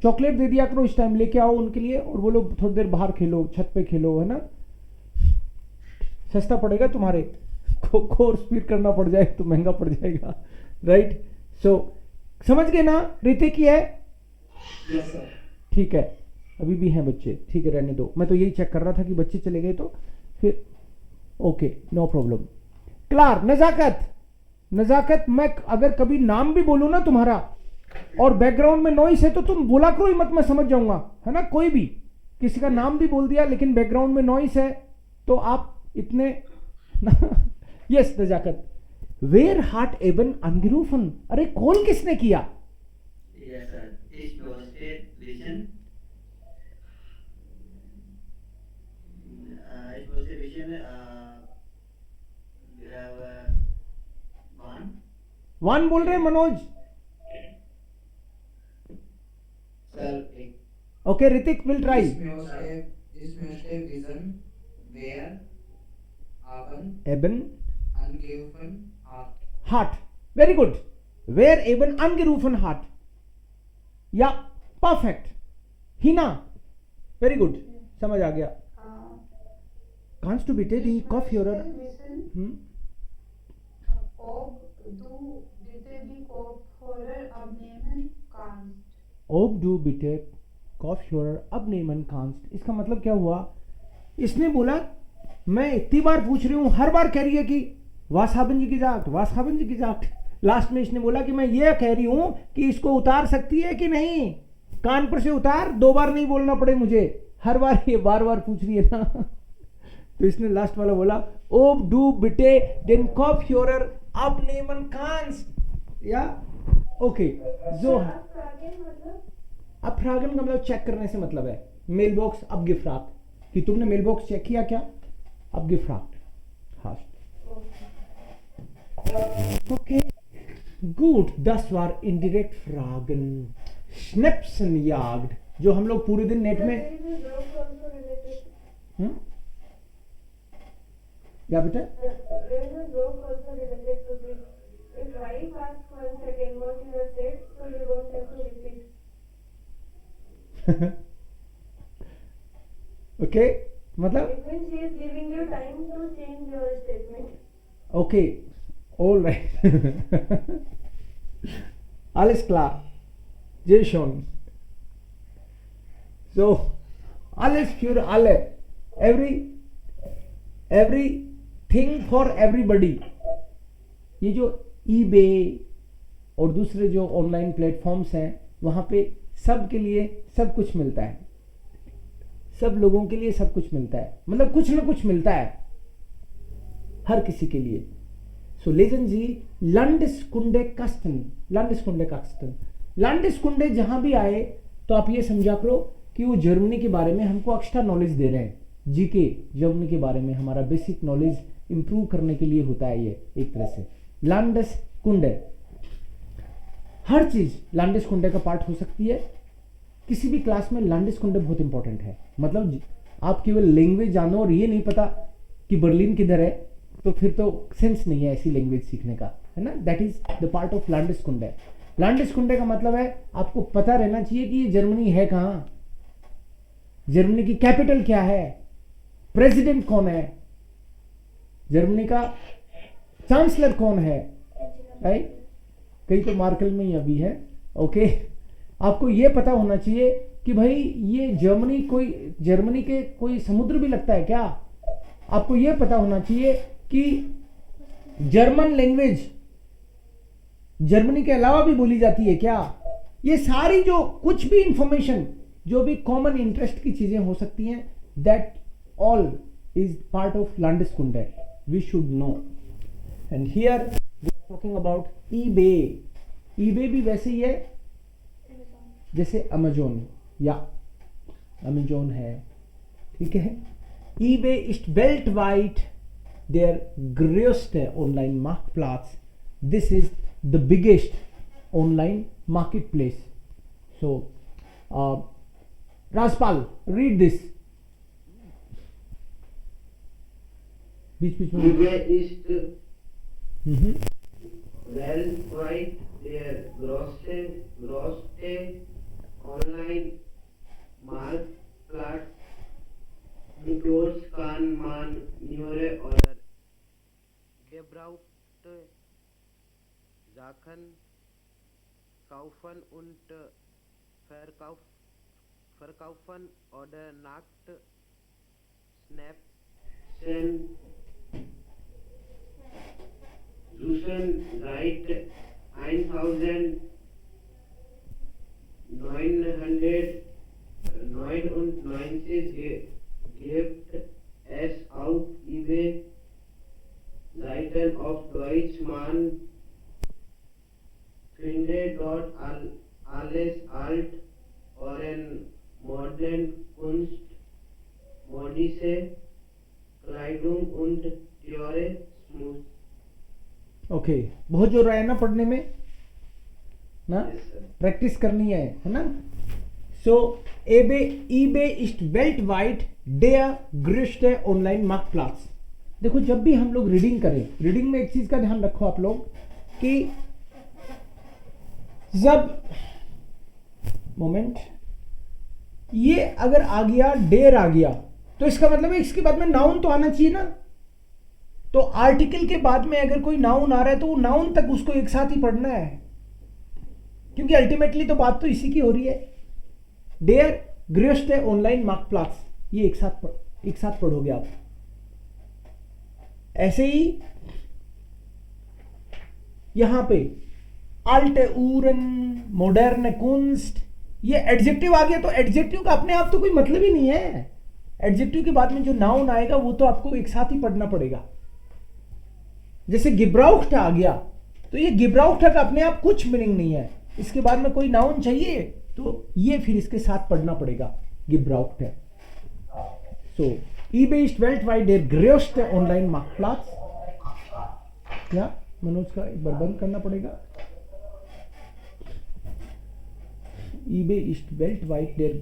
चॉकलेट दे दिया करो इस टाइम, लेके आओ उनके लिए और बोलो थोड़ी देर बाहर खेलो, छत पे खेलो, है ना, सस्ता पड़ेगा तुम्हारे। कोर्स फिर करना पड़ जाए तो महंगा पड़ जाएगा, राइट। सो समझ गए ना, रीति की है। Yes, sir. ठीक है, अभी भी हैं बच्चे, ठीक है, रहने दो। मैं तो यही चेक कर रहा था कि बच्चे चले गए तो फिर ओके, नो प्रॉब्लम। क्लार, नजाकत, नजाकत, मैं अगर कभी नाम भी बोलूं ना तुम्हारा और बैकग्राउंड में नॉइस है तो तुम बोला करो ही मत, मैं समझ जाऊंगा, है ना। कोई भी किसी का नाम भी बोल दिया लेकिन बैकग्राउंड में नॉइस है तो आप इतने यस नजाकत। वेर हार्ट एबन अनगिरूफन, अरे कॉल किसने किया? Yes, sir. Is most vision. Is most vision. You have one. One बोल रहे हैं Manoj. Sir, okay, Hrithik will try. is most vision where एबन ungiven heart. Heart, very good. वेर एबन अनगिरूफन हार्ट, या परफेक्ट। हिना, वेरी गुड, समझ आ गया। कांस टू बिटे दी कॉफ योरर। ओब डू बिटे कॉफ योरर अब नेमन कांस्ट। इसका मतलब क्या हुआ? इसने बोला मैं इतनी बार पूछ रही हूं, हर बार कह रही है कि वासाबन जी की जाट, वासाबन जी की जाट। लास्ट में इसने बोला कि मैं ये कह रही हूं कि इसको उतार सकती है कि नहीं, कान पर से उतार, दो बार नहीं बोलना पड़े मुझे, हर बार ये बार बार पूछ रही है ना। तो इसने लास्ट वाला बोला ओब डू बिटे डेन कॉफ योरर अब नेमन कांस, या ओके। जो अफ्रागन का मतलब चेक करने से मतलब है, मेल बॉक्स अब गिफ्राक, कि तुमने मेल बॉक्स चेक किया क्या, अब गिफ्राक। हाँ, ओके गुड। 10 बार इंडिरेक्ट फ्रागन स्नेप्सन याग्ड, जो हम लोग पूरे दिन नेट में क्या बेटा? ओके, मतलब okay, all right, alles klar, sehr schön. So, alles für alle, everything for everybody. ये जो eBay और दूसरे जो ऑनलाइन प्लेटफॉर्म्स हैं वहां पे सब के लिए सब कुछ मिलता है, सब लोगों के लिए सब कुछ मिलता है, मतलब कुछ ना कुछ मिलता है हर किसी के लिए। सो लेजन जी लैंडस्कुंडे कास्टन, लैंडस्कुंडे कास्टन, लैंडस्कुंडे जहां भी आए तो आप ये समझा करो कि वो जर्मनी के बारे में हमको एक्स्ट्रा नॉलेज दे रहे हैं। जीके जर्मनी के बारे में हमारा बेसिक नॉलेज इंप्रूव करने के लिए होता है ये एक तरह से। लैंडस्कुंडे, हर चीज लैंडस्कुंडे का पार्ट हो सकती है। किसी भी क्लास में लैंडस्कुंडे बहुत इंपॉर्टेंट है, मतलब आप केवल लैंग्वेज जानो और ये नहीं पता कि बर्लिन किधर है तो फिर तो सेंस नहीं है ऐसी लैंग्वेज सीखने का, है ना। That is the part of लैंडस्कुंडे। लैंडस्कुंडे का मतलब है आपको पता रहना चाहिए कि ये जर्मनी है कहां, जर्मनी की कैपिटल क्या है, प्रेसिडेंट कौन है, जर्मनी का चांसलर कौन है, राइट। कहीं तो मार्केल में ही अभी है, ओके। आपको ये पता होना चाहिए कि भाई ये जर्मनी के कोई समुद्र भी लगता है क्या? आपको ये पता होना चाहिए कि जर्मन लैंग्वेज जर्मनी के अलावा भी बोली जाती है क्या? ये सारी जो कुछ भी इंफॉर्मेशन, जो भी कॉमन इंटरेस्ट की चीजें हो सकती हैं, that all is part of लैंडस्कुंडे, we should know. And here we are talking about eBay. EBay भी वैसे ही है जैसे अमेजोन या अमेजोन है, ठीक है. EBay is weltweit der größte Online-Marktplatz. This is the biggest online marketplace. So, Raspal, read this. Which one? eBay is weltweit der größte online Marktplatz. Dort kann man neue oder gebrauchte Sachen kaufen und verkaufen oder nackt Snapchat suchen seit 1999 gibt es auf eBay Seiten auf Deutsch. Man findet dort alles alt und modern Kunst, modische Kleidung und teure Schmuck. Okay, बहुत जोर है ना पढ़ने में ना, Yes, sir. Practice करनी है ना. So eBay is weltweit der größte online marketplace. देखो, जब भी हम लोग रीडिंग करें, रीडिंग में एक चीज का ध्यान रखो आप लोग कि जब मोमेंट ये अगर आ गया, डेर आ गया, तो इसका मतलब है इसके बाद में नाउन तो आना चाहिए ना. तो आर्टिकल के बाद में अगर कोई नाउन आ रहा है तो वो नाउन तक उसको एक साथ ही पढ़ना है, क्योंकि अल्टीमेटली तो बात तो इसी की हो रही है. डेयर ग्रेस्ट ऑनलाइन मार्केटप्लेस, ये एक साथ पढ़ोगे आप. ऐसे ही यहां पे अल्ट उरन मॉडर्न कुंस्ट, ये एडजेक्टिव आ गया, तो एडजेक्टिव का अपने आप तो कोई मतलब ही नहीं है. एडजेक्टिव के बाद में जो नाउन आएगा वो तो आपको एक साथ ही पढ़ना पड़ेगा. जैसे गिब्राउक्ट आ गया, तो ये गिब्राउक्ट का अपने आप कुछ मीनिंग नहीं है, इसके बाद में कोई नाउन चाहिए तो ये फिर इसके साथ पढ़ना पड़ेगा, गिब्राउक्ट है. सो eBay ist weltweit der größte online marketplace. क्या मनोज का एक बार बंद करना पड़ेगा. eBay ist weltweit der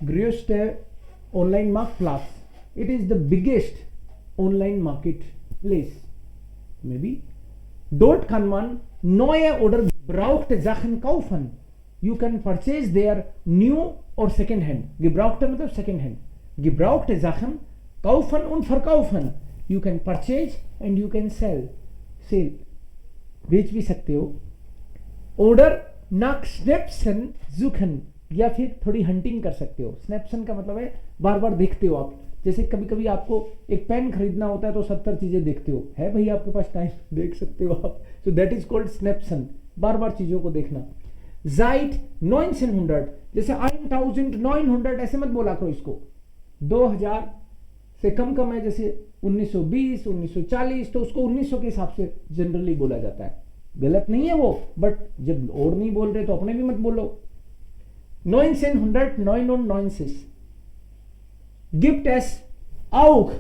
größte online Marktplatz. It is the biggest online marketplace. Maybe. Dort kann man neue oder gebrauchte Sachen kaufen. You can purchase there new or second hand. Gebrauchte मतलब second hand. Gebrauchte Sachen kaufen und verkaufen. You can purchase and you can sell. Sell. बेच भी सकते हो. Order nach Schnäpsen suchen, या फिर थोड़ी hunting कर सकते हो. स्नैप्सन का मतलब है बार बार देखते हो आप. जैसे कभी कभी आपको एक पेन खरीदना होता है तो 70 चीजें देखते हो, है भाई आपके पास टाइम, देख सकते हो आप. सो दैट इज कॉल्ड स्नैप्सन, बार बार चीजों को देखना. Seit 1900, जैसे 1900 ऐसे मत बोला करो इसको. 2000 से कम है, जैसे 1920 1940, तो उसको 1900 के हिसाब से जनरली बोला जाता है. गलत नहीं है वो, बट जब और नहीं बोल रहे तो अपने भी मत बोलो. 1999 gibt es auch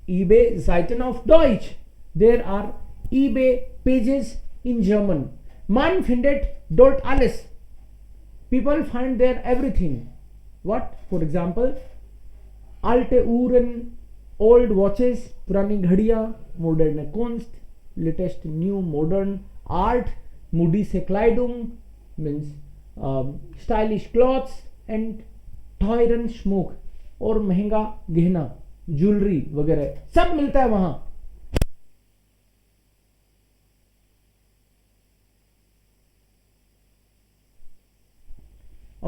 eBay Seiten auf Deutsch. There are eBay pages in German. Man findet dort alles. People find there everything. What? For example, alte Uhren, old watches, पुरानी घड़ियां, moderne Kunst, latest new modern art, modische Kleidung means stylish clothes and teuren Schmuck, और महंगा गहना, jewellery वगैरह सब मिलता है वहां.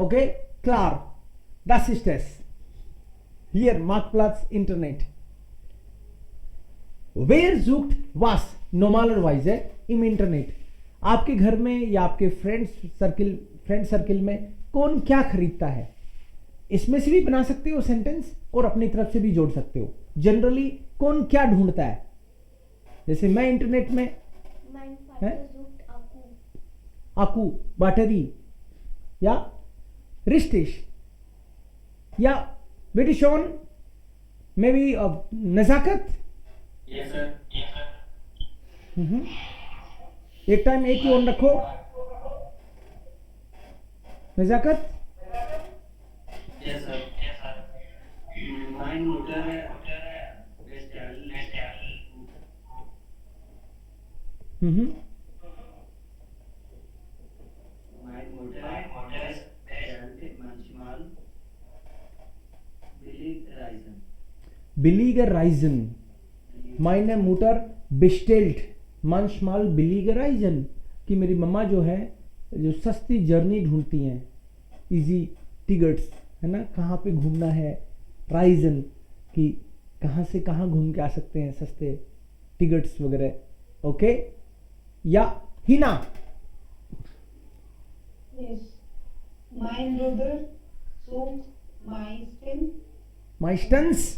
Okay, klar. Das ist es. Hier, Marktplatz, Internet. Wer sucht was? Normalerweise im Internet. आपके घर में या आपके फ्रेंड सर्किल में कौन क्या खरीदता है? इसमें से भी बना सकते हो सेंटेंस और अपनी तरफ से भी जोड़ सकते हो. जनरली कौन क्या ढूंढता है? जैसे मैं इंटरनेट में Mein Vater sucht Akku. Akku, Batterie, ja, richtig. Ja, bitte schon, maybe Nazakat. Yes, sir. एक टाइम एक ही ऑन रखो. नजाकत. Yes, sir. Mein Mutter bestellt Mein Mutter bestellt manchmal billig Reisen. Billiger Reisen. Meine Mutter bestellt manchmal billiger Reisen. कि मेरी मम्मा जो है जो सस्ती journey ढूंढती हैं, इजी टिकट्स, है ना, कहाँ पे घूमना है, राइजन कि कहाँ से कहाँ घूम के आ सकते हैं, सस्ते टिकट्स वगैरह. ओके, या Hina. Yes. Mein Bruder sucht meistens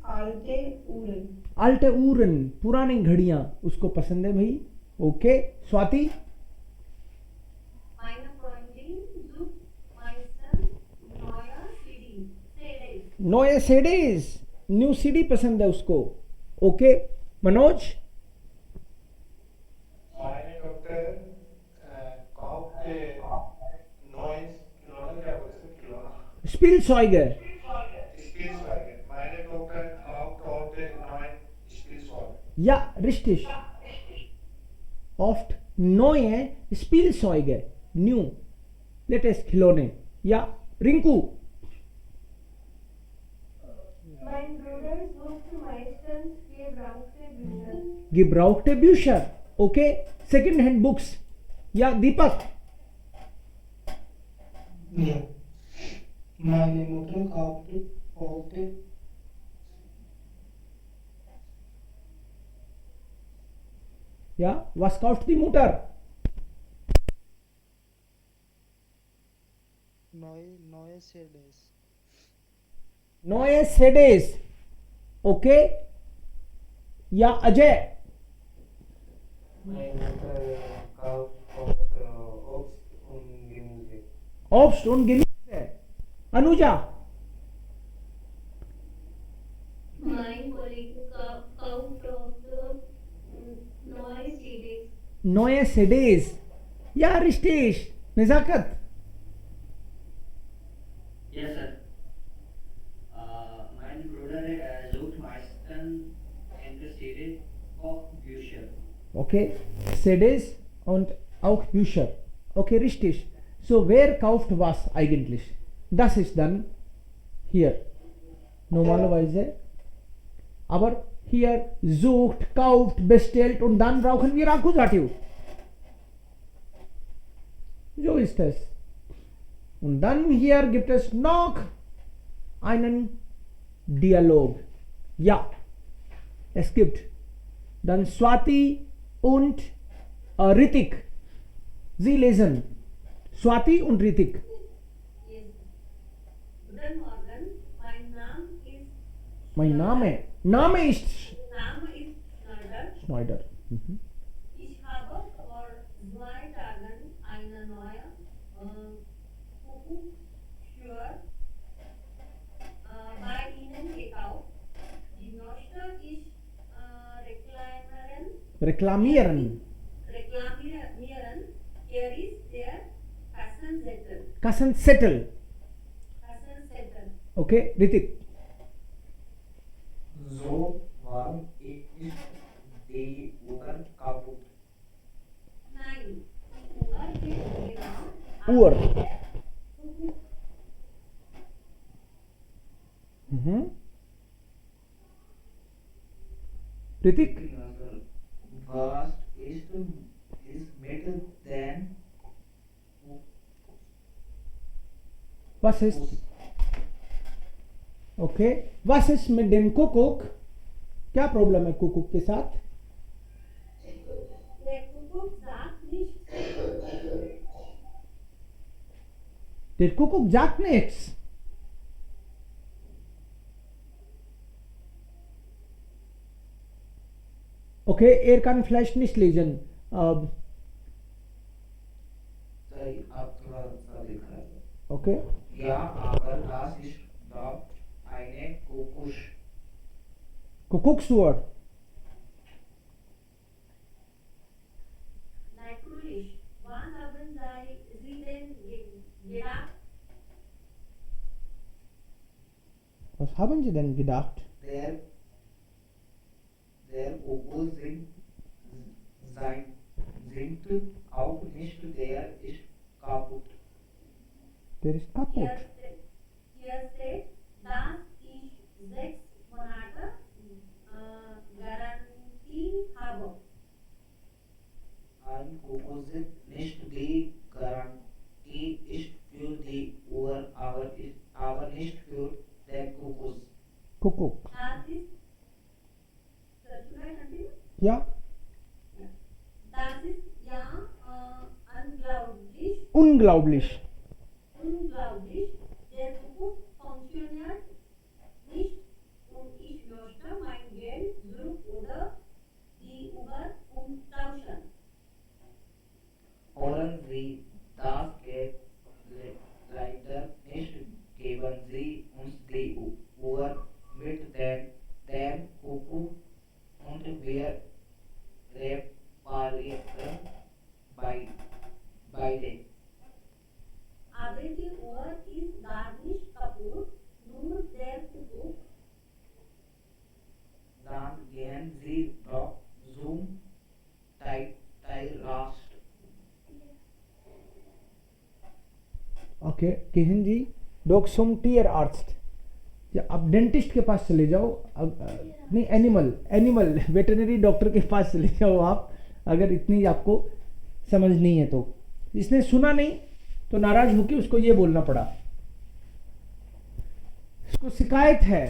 alte Uhren. alte Uhren, पुरानी घड़ियां उसको पसंद है भाई. Okay, Swati. Meine Freundin sucht meistens neue CDs. नोए सीडीज, न्यू सीडी पसंद है उसको. Okay, Manoj. Meine Tochter kaufte neues Kilometer, क्या बोलते हैं Kilometer? Spielzeuge. Spielzeuge. Meine Tochter kaufte neue Spielzeuge. Ja, richtig. Oft neue Spielzeuge. New. Latest खिलौने. या Rinku. Mein Bruder sucht meistens gebrauchte Bücher. Gebrauchte Bücher. Okay, second hand books. या दीपक. Ja. Meine Mutter kaufte Ja, was kauft die Mutter? neue CDs. Neue CDs. Okay. या Ajay. Mein Mutter kauft oft Obst und Gemüse. Obst und Gemüse. Anuja. Mein Kollege kauft oft neue CDs. Neue CDs. Ja, richtig. Nazakat. Yes, sir. Mein Bruder sucht meistens interessiert Kochbücher. Okay, CDs und auch Bücher. Okay, richtig. So, wer kauft was eigentlich? Das ist dann hier. Normalerweise. Aber hier sucht, kauft, bestellt und dann brauchen wir Akkusativ. So ist es. Und dann hier gibt es noch einen Dialog. Ja, es gibt dann Swati und Ritik. Sie lesen. Swati und Ritik. Yes. Guten Morgen, Mein Name ist Schneider. Schneider. Mhm. Ich habe vor 2 Tagen eine neue Kuckucksuhr bei Ihnen gekauft. Die möchte ich Reklamieren. reklamieren. Hier ist der Kassenzettel. Kassenzettel. Okay, Ritik. So war ist die Uhr kaputt. Nein, die Uhr ist genau Uhr. Mhm. Ritik. Was ist better than Was ist? Okay. Was ist mit dem Kuckuck? क्या problem है कुकुक के साथ? Der Kuckuck sagt nichts. Der Kuckuck sagt nichts. Okay, er kann vielleicht nicht lesen. Sorry, आप थोड़ा सा दिखा दो। Okay. Ja, aber das ist doch eine Kuckuck. Kuckucksuhr. Natürlich. Was haben Sie denn gedacht? Was haben Sie denn gedacht? Der Kuckuck singt auch nicht, der ist kaputt. Der ist kaputt. Hier steht, dass ich 6 Monate Garantie habe. Ein Kuckuck nicht die Garantie ist für die Uhr, aber nicht für den Kuckuck. Kuckuck. Das ist, should I continue? Ja. Das ist ja unglaublich. Unglaublich. Unglaublich. Der Kuckuck funktioniert nicht und ich möchte mein Geld zurück oder die Uhr umtauschen. Wollen Sie das Geld leider nicht, geben Sie uns die Uhr mit dem Kuckuck und wir reparieren beide. Aber die Uhr ist gar nicht kaputt, nur der Kuckuck. Dann gehen Sie doch zum Tierarzt. Okay गहन G dog सम tier arts या आप dentist के पास चले जाओ नहीं animal veterinary doctor के पास चले जाओ आप अगर इतनी आपको समझ नहीं है तो इसने सुना नहीं तो नाराज होकर उसको ये बोलना पड़ा इसको शिकायत है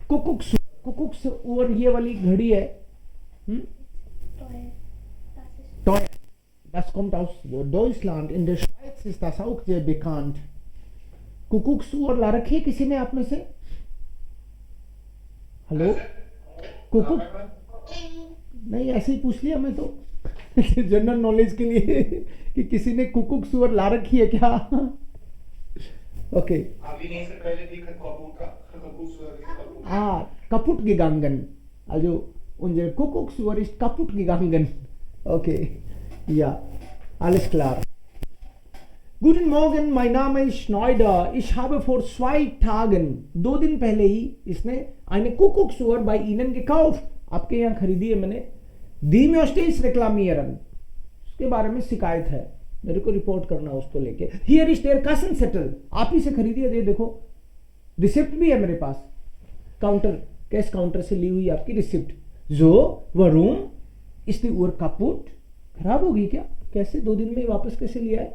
कुकुक्स और ये वाली घड़ी है toy Das kommt aus Deutschland. In der Schweiz ist das auch sehr bekannt. कुकुक्सुअर ला रखी है किसी ने आप में से? हेलो कुकुक नहीं ऐसे ही पूछ लिया मैं तो जनरल नॉलेज के लिए कि किसी ने कुकुक्सुअर ला रखी है क्या? ओके अभी नहीं से पहले थी कपूर हाँ kaputt gegangen. Also unser Kuckucksuhr ist kaputt gegangen. Okay. Ja, alles klar. Guten Morgen, mein Name ist Schneider. Ich habe vor 2 Tagen, 2 दिन पहले ही इसने eine Kuckucksuhr bei Ihnen gekauft. आपके यहाँ खरीदी है मैंने. Die möchte ich reklamieren. उसके बारे में शिकायत है. मेरे को रिपोर्ट करना उसको लेके. Here is their Kassenzettel. आप ही से खरीदी है. ये देखो. रिसिप्ट भी है मेरे पास. काउंटर, कैश काउंटर से ली हुई आपकी receipt. So, warum ist die Uhr kaputt? खराब होगी क्या? कैसे 2 दिन में वापस कैसे लिया है?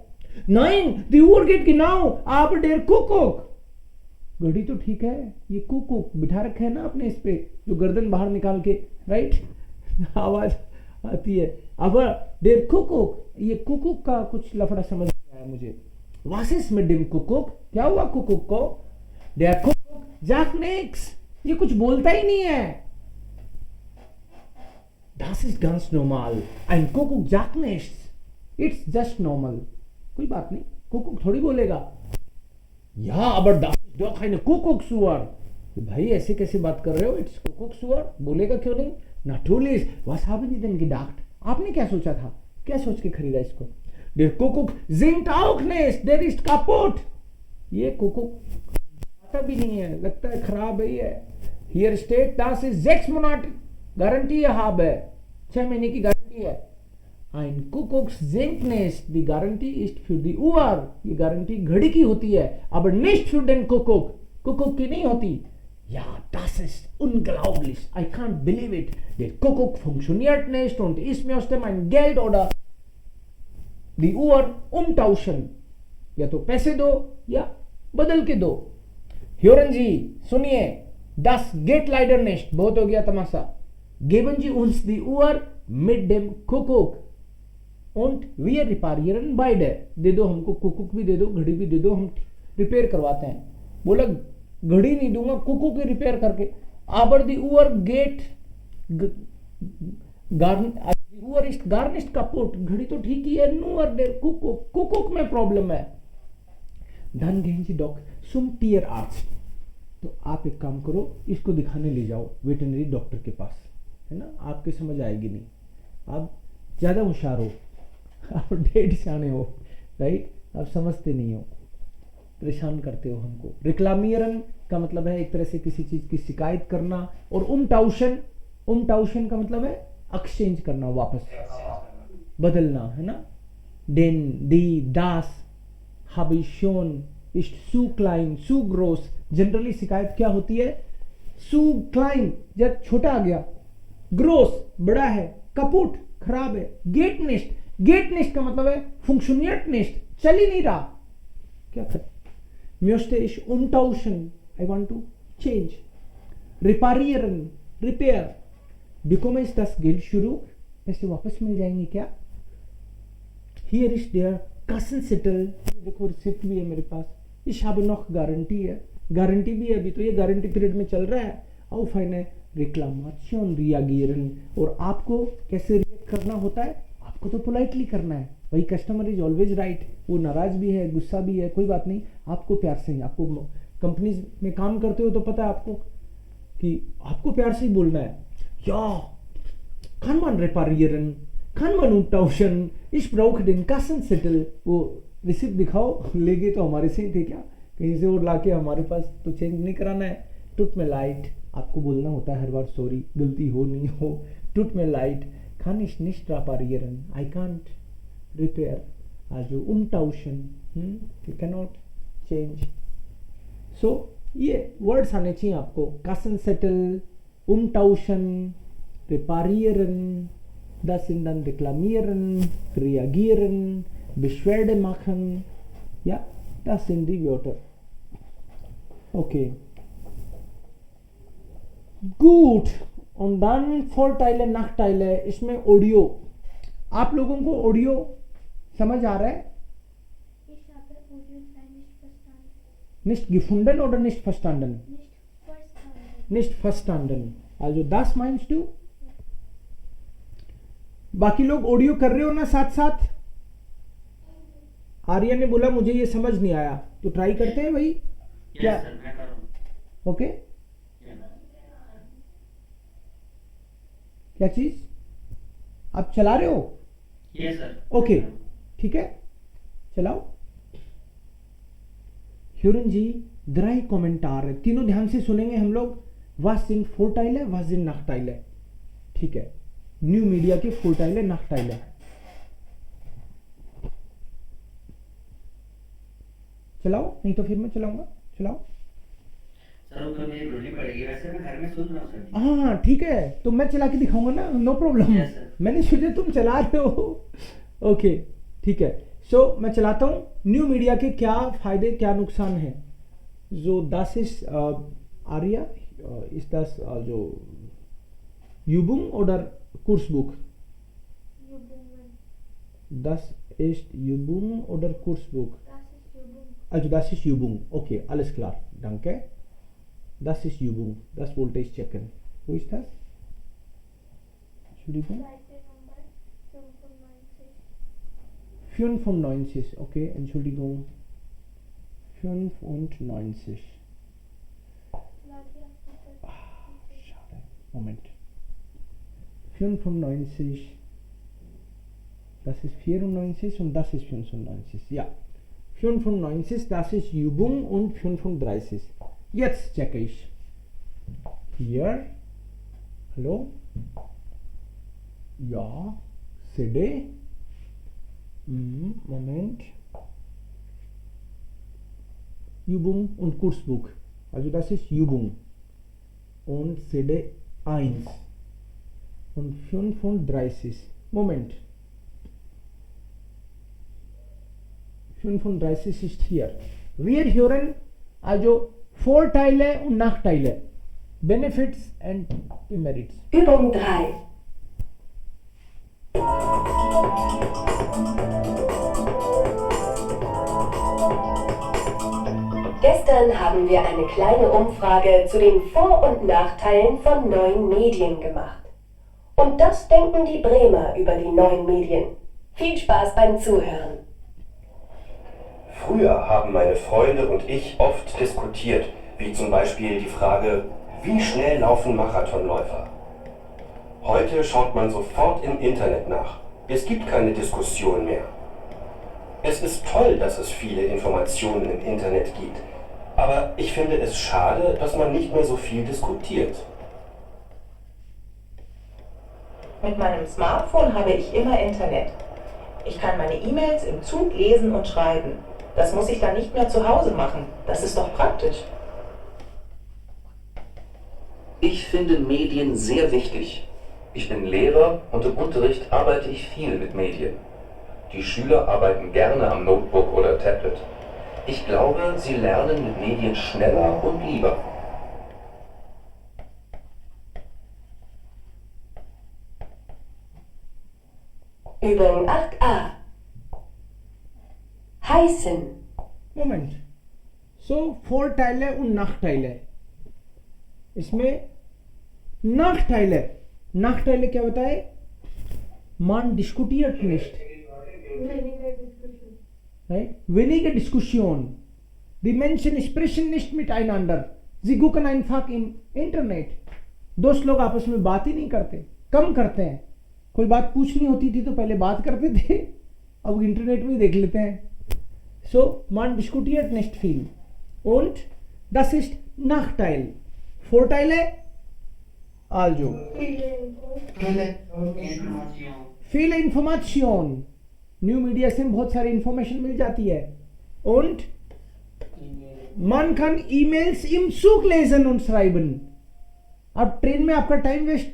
Nein, die Uhr geht genau, aber der Kuckuck. घड़ी तो ठीक है, ये कुकुक बिठा रखा है ना आपने इस पे, जो गर्दन बाहर निकाल के, राइट? आवाज आती है. अब der Kuckuck, ये कुकुक का कुछ लफड़ा समझ नहीं आया मुझे. Was ist mit dem Kuckuck? क्या हुआ कुकुक को? Der Kuckuck sagt nichts. ये कुछ बोलता ही नहीं है. Das ist ganz normal. Ein Kuckuck sagt nichts. It's just normal. कोई बात नहीं. कुकुक थोड़ी बोलेगा. Ja, aber das ist doch eine Kuckucksuhr. भाई ऐसे कैसे बात कर रहे हो? It's Kuckucksuhr. बोलेगा क्यों नहीं? Natürlich. Was haben Sie denn gedacht? आपने क्या सोचा था? क्या सोच के खरीदा इसको? Der Kuckuck singt auch nicht. Der ist kaputt. ये कुकुक आता भी नहीं है. लगता है खराब है ये. Hier steht, das ist 6 Monate Garantie habe. 6 महीने की गारंटी है. Ein Kuckuck singt nicht. Die Garantie ist für die Uhr. ये गारंटी घड़ी की होती है, aber nicht für den Kuckuck. कुकुक की नहीं होती. Ja, das ist unglaublich. I can't believe it. Der Kuckuck funktioniert nicht und ich möchte mein Geld oder die Uhr umtauschen. या तो पैसे दो या बदल के दो। ह्योरन जी सुनिए, das geht leider nicht, बहुत हो गया तमाशा। Geben Sie uns die Uhr mit dem Kuckuck und wir reparieren beide, दे दो हमको, कुकुक भी दे दो, घड़ी भी दे दो, हम रिपेयर करवाते हैं। बोला घड़ी नहीं दूंगा, कुकुक ही रिपेयर करके। aber die Uhr geht Uhr ist gar nicht kaputt, घड़ी तो ठीक ही है, nur der कुकुक में प्रॉब्लम है। dann gehen Sie doch zum Tierarzt, तो आप एक काम करो, इसको दिखाने ले जाओ वेटरनरी डॉक्टर के पास, है ना, आपके समझ आएगी नहीं, आप ज़्यादा होशियार हो, आप डेढ़ सियाने हो, राइट, आप समझते नहीं हो, परेशान करते हो हमको। रिक्लामियरन का मतलब है एक तरह से किसी चीज़ की शिकायत करना, और उमटाउशन का मतलब है एक्सचेंज करना, वापस बदलना, है ना। डेन दी दास habe ich schon, ist zu klein, zu groß। Generally शिकायत क्या होती है, zu klein जब छोटा आ गया, groß बड़ा है, kaputt खराब है, geht nicht का मतलब है funktioniert nicht, चल ही नहीं रहा, क्या कर, möchte ich umtauschen, I want to change। reparieren, repair, bekomme ich das Geld zurück, पैसे वापस मिल जाएंगे क्या। Hier ist der Kassenzettel, देखो रिसिप्ट भी है मेरे पास। Ich habe noch गारंटी है, गारंटी भी है, अभी तो ये गारंटी पीरियड में चल रहा है। Auf eine Reklamation reagieren, और आपको कैसे रिएक्ट करना होता है, आपको तो पोलाइटली करना है, भाई कस्टमर इज ऑलवेज राइट, वो नाराज भी है, गुस्सा भी है, कोई बात नहीं, आपको प्यार से ही, आपको कंपनीज में काम करते हो तो पता है आपको कि आपको प्यार से ही बोलना है। या kann man reparieren, kann man umtauschen, ich brauche den Kassenzettel, वो रिसिप्ट दिखाओ, ले गए तो हमारे से ही थे क्या, कहीं से वो लाके हमारे पास तो चेंज नहीं कराना है। टूट में लाइट, आपको बोलना होता है हर बार सॉरी, गलती हो नहीं हो, टूट में light, kann ich nicht reparieren, I can't repair, also umtauschen, you cannot change। so ये वर्ड्स आने चाहिए आपको, Kassenzettel, umtauschen, reparieren, das sind dann reklamieren, reagieren, Beschwerde machen, ja, das sind die Wörter। Okay, gut, und dann Vorteile, Nachteile, इसमें audio, आप लोगों को audio समझ आ रहा है? Ich habe Audio nicht verstanden. Nicht gefunden oder nicht verstanden? Nicht verstanden. Nicht verstanden, also das meinst du? बाकी लोग audio कर रहे हो ना साथ साथ? आर्या ने बोला मुझे ये समझ नहीं आया, तो ट्राई करते हैं भाई, क्या? Yes, sir, मैं कर रहा हूँ। ओके, क्या चीज आप चला रहे हो? Yes, sir। ओके, ठीक है, चलाओ। ह्यूरन जी द्राई कमेंटार, तीनों ध्यान से सुनेंगे हम लोग। was sind Vorteile, was sind Nachteile, ठीक है, न्यू मीडिया के Vorteile, Nachteile। चलाओ, नहीं तो फिर मैं चलाऊंगा, चलाओ। सर वो मुझे ढूंढनी पड़ेगी, वैसे मैं घर में सुन रहा हूँ सर। हाँ ठीक है, तो मैं चला के दिखाऊंगा ना, नो प्रॉब्लम। Yes, sir। मैंने सोचा तुम चला रहे हो। ओके ठीक है, सो मैं चलाता हूँ। न्यू मीडिया के क्या फायदे क्या नुकसान है, जो das ist Aria, ist das also Übung oder Kursbuch? Übungen. Das ist Übung oder Kursbuch? Das ist Übung. Also das ist Übung, okay, alles klar, danke। Das ist Übung, das wollte ich checken। Wo ist das? Entschuldigung। Seite Nummer 95. 95, okay, Entschuldigung, 95, schade, Moment, 95, das ist 94 und das ist 95, ja, 95, das ist Übung und 35, jetzt checke ich, hier, hallo, ja, CD, Moment, Übung und Kursbuch, also das ist Übung und CD 1 und 35, Moment, 35 ist hier. Wir hören also Vorteile und Nachteile, Benefits and Demerits. Übung 3. Gestern haben wir eine kleine Umfrage zu den Vor- und Nachteilen von neuen Medien gemacht. Und das denken die Bremer über die neuen Medien. Viel Spaß beim Zuhören. Früher haben meine Freunde und ich oft diskutiert, wie zum Beispiel die Frage, wie schnell laufen Marathonläufer? Heute schaut man sofort im Internet nach. Es gibt keine Diskussion mehr. Es ist toll, dass es viele Informationen im Internet gibt, aber ich finde es schade, dass man nicht mehr so viel diskutiert. Mit meinem Smartphone habe ich immer Internet. Ich kann meine E-Mails im Zug lesen und schreiben. Das muss ich dann nicht mehr zu Hause machen. Das ist doch praktisch. Ich finde Medien sehr wichtig. Ich bin Lehrer und im Unterricht arbeite ich viel mit Medien. Die Schüler arbeiten gerne am Notebook oder Tablet. Ich glaube, sie lernen mit Medien schneller und lieber. Übung 8a. Heißen. Moment. So Vorteile und Nachteile. इसमें Nachteile क्या बताए? Man diskutiert nicht. Right? Weniger Diskussion. Die Menschen sprechen nicht miteinander. Sie gucken einfach im Internet. दोस्त लोग आपस में बात ही नहीं करते, कम करते हैं. कोई बात पूछनी होती थी तो पहले बात करते थे, अब इंटरनेट में देख लेते हैं. So, man diskutiert nicht viel. Und das ist Nachteil. Vorteile? Also. Viele Information. New Media से बहुत सारी Information मिल जाती है. Und man kann E-Mails im Zug lesen und schreiben. अब ट्रेन में आपका टाइम वेस्ट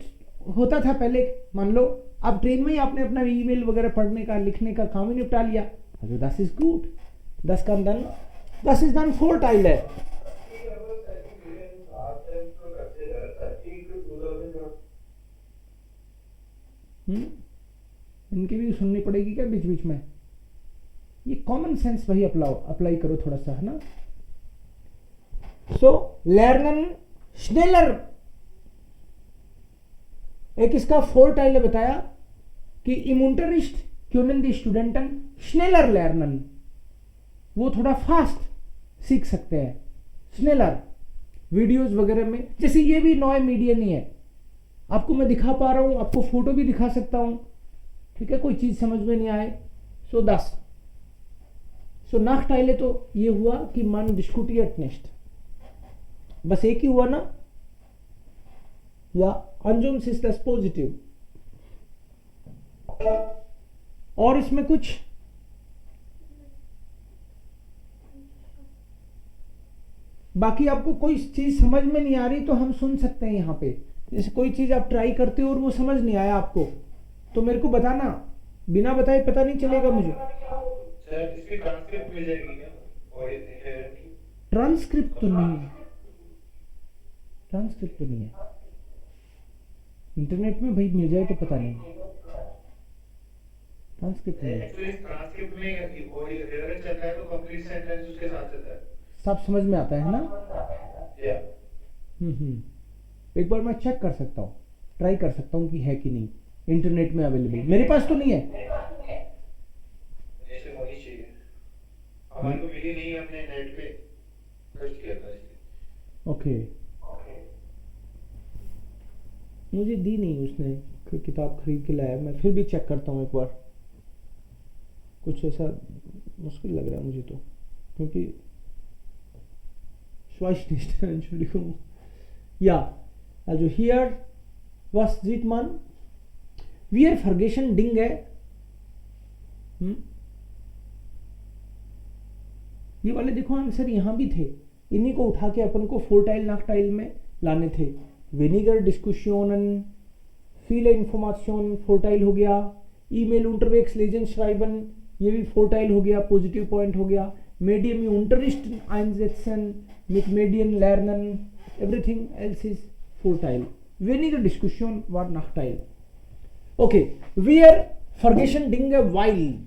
होता था पहले, मान लो आप ट्रेन में ही आपने अपना ईमेल वगैरह पढ़ने का लिखने का काम ही निपटा लिया. Also das ist gut. Das ist dann Vorteile. इनकी भी सुननी पड़ेगी क्या बीच बीच में? ये कॉमन सेंस वही अप्लाई करो थोड़ा सा, है ना? So lernen schneller. एक इसका Vorteile बताया कि im Unterricht können die Studenten schneller lernen. वो थोड़ा फास्ट सीख सकते हैं, स्नेलर. वीडियोस वगैरह में जैसे ये भी नए मीडिया नहीं है, आपको मैं दिखा पा रहा हूं, आपको फोटो भी दिखा सकता हूं, ठीक है? कोई चीज समझ में नहीं आए सो नाखटाइले तो ये हुआ कि man diskutiert nicht. बस एक ही हुआ ना? या अंजुम्स इज दस पॉजिटिव. और इसमें कुछ बाकी आपको कोई चीज समझ में नहीं आ रही तो हम सुन सकते हैं यहाँ पे. जैसे कोई चीज आप ट्राई करते हो और वो समझ नहीं आया आपको तो मेरे को बताना, बिना बताए पता नहीं चलेगा मुझे. सर इसकी ट्रांसक्रिप्ट मिल जाएगी क्या? और ट्रांसक्रिप्ट तो नहीं है, ट्रांसक्रिप्ट तो नहीं है. इंटरनेट में भाई मिल जाए तो पता नहीं. ट्रांसक्रिप्ट नहीं है. एक्चुअली ट्रांसक्रिप्ट में एरर चलता है तो कंप्लीट सेंटेंस उसके साथ चलता है. सब समझ में आता है ना? एक बार मैं चेक कर सकता हूँ, ट्राई कर सकता हूँ कि है कि नहीं इंटरनेट में अवेलेबल. मेरे पास तो नहीं है. ऐसे होनी चाहिए. हमारे को मिली नहीं, हमने नेट पे सर्च किया था इसलिए. ओके. मुझे दी नहीं उसने, किताब खरीद के लाया. मैं फिर भी चेक करता हूँ एक बार. कुछ ऐसा मुश्किल लग रहा है मुझे तो, क्योंकि ich weiß nicht, Entschuldigung. Ja, also hier, was sieht man? Wir vergessen Dinge. ये वाले देखो आंसर यहाँ भी थे, इन्हीं को उठा के अपन को फोर्टाइल नाकटाइल में लाने थे. Weniger Diskussionen, viele Informationen, फोर्टाइल हो गया. ईमेल unterwegs lesen schreiben, ये भी फोर्टाइल हो गया, पॉजिटिव पॉइंट हो गया. मीडियम में unterrichten, einsetzen, mit Medien lernen, everything else is fourteil. Weniger Diskussion war Nachteil. Okay, wir vergessen Dinge, weil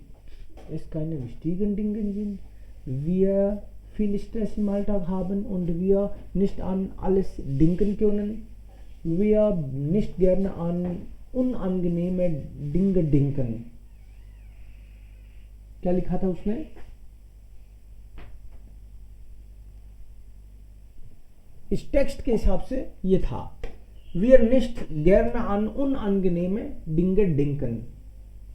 es keine wichtigen Dinge sind. Wir viel Stress im Alltag haben und wir nicht an alles denken können. Wir nicht gerne an unangenehme Dinge denken. क्या लिखा था उसने? इस text के हिसाब से ये था, wir nicht gerne an unangenehme Dinge denken.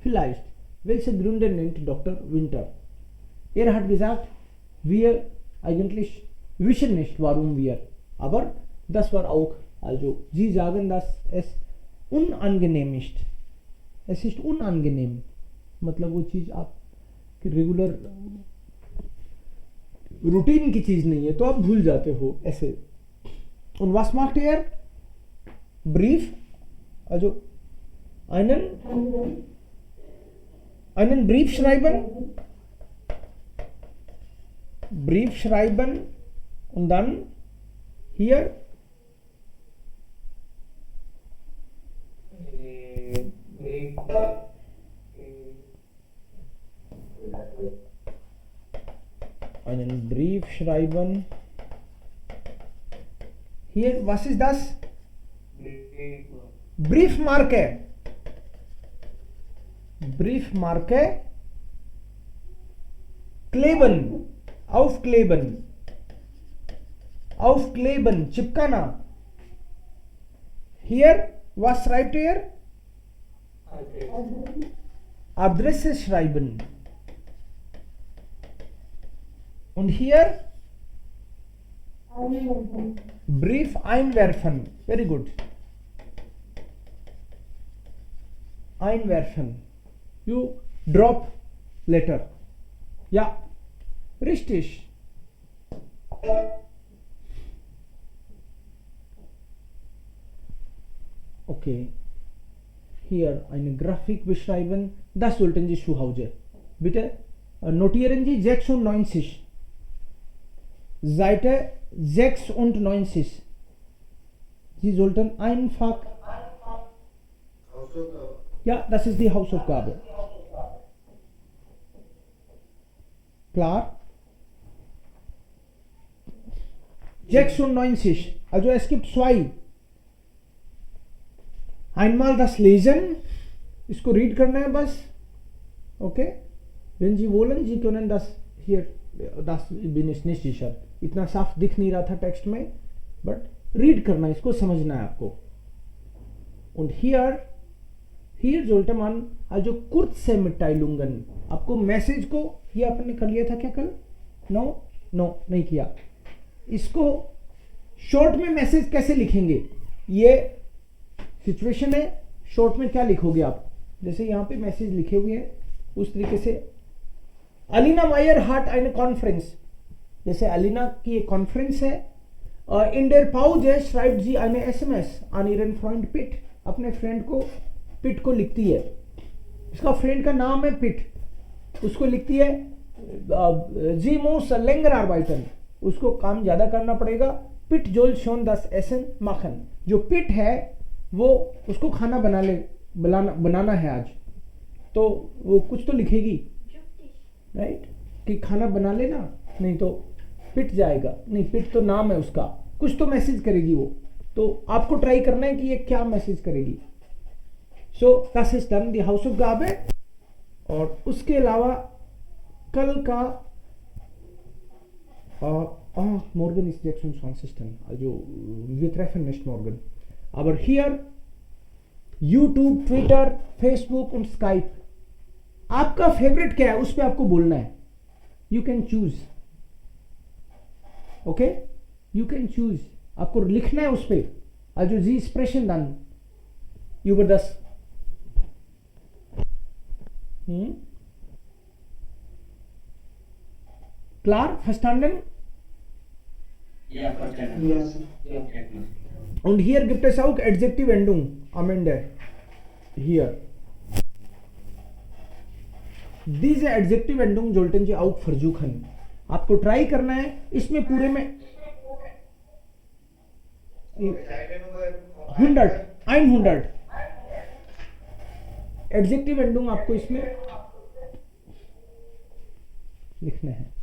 Vielleicht, welche Gründe nennt Dr. Winter? Hat gesagt, wir eigentlich wissen nicht, warum wir, aber das war auch, also sie sagen, dass es unangenehm ist. Es ist unangenehm, मतलब वो चीज आप regular routine की चीज नहीं है तो आप भूल जाते हो ऐसे. Und was macht er? Brief, also einen Brief schreiben und dann hier einen Brief schreiben. Hier, was ist das? Briefmarke. Briefmarke. Kleben. Aufkleben. Aufkleben. चिपकाना. Hier, was schreibt er? Adresse schreiben. Und hier Brief einwerfen. Very good. Einwerfen. You drop letter. Ja, richtig. Okay. Hier eine Grafik beschreiben. Das sollten Sie zu Hause. Bitte notieren Sie 96. Seite 96. Sie sollten einfach. Ja, das ist die Hausaufgabe. Klar? 96. Also es gibt zwei. Einmal das Lesen. इसको read करना है बस. Okay? Wenn Sie wollen, Sie können das hier. Das bin ich nicht sicher. इतना साफ दिख नहीं रहा था टेक्स्ट में, बट रीड करना, इसको समझना है आपको. Und hier sollte man also kurze Mitteilungen, आपको मैसेज को, ये आपने कर लिया था क्या कल? नो नहीं किया. इसको शॉर्ट में मैसेज कैसे लिखेंगे? ये सिचुएशन है, शॉर्ट में क्या लिखोगे आप? जैसे यहाँ पे मैसेज लिखे हुए हैं उस तरीके से. Alina Meyer hat eine Konferenz. जैसे अलीना की एक कॉन्फ्रेंस है. In der Pause schreibt sie eine SMS an ihren Freund Pitt. अपने फ्रेंड को पिट को लिखती है. इसका फ्रेंड का नाम है पिट. उसको लिखती है Sie muss länger arbeiten. उसको काम ज्यादा करना पड़ेगा. Pitt soll schon das Essen machen. जो पिट है वो उसको खाना बनाना है आज, तो वो कुछ तो लिखेगी, राइट? कि खाना बना लेना, नहीं तो पिट जाएगा. नहीं, पिट तो नाम है उसका, कुछ तो मैसेज करेगी वो. तो आपको ट्राई करना है कि ये क्या मैसेज करेगी. सो das ist dann die Hausaufgabe. और उसके अलावा कल का morgen ist 26. Also wir treffen nicht morgen. Aber hier YouTube, Twitter, Facebook und Skype. आपका फेवरेट क्या है उस पर आपको बोलना है. You can choose. Okay, you can choose. आपको लिखना है उस पर. Also Sie sprechen dann über das. Klar, verstanden? Ja, verstanden. Yes. Und hier gibt es auch Adjektivendung am Ende. Hier. diese Adjektivendung sollten Sie auch versuchen. आपको try करना है इसमें पूरे में 100 एडजेक्टिव एंडिंग आपको इसमें लिखने हैं.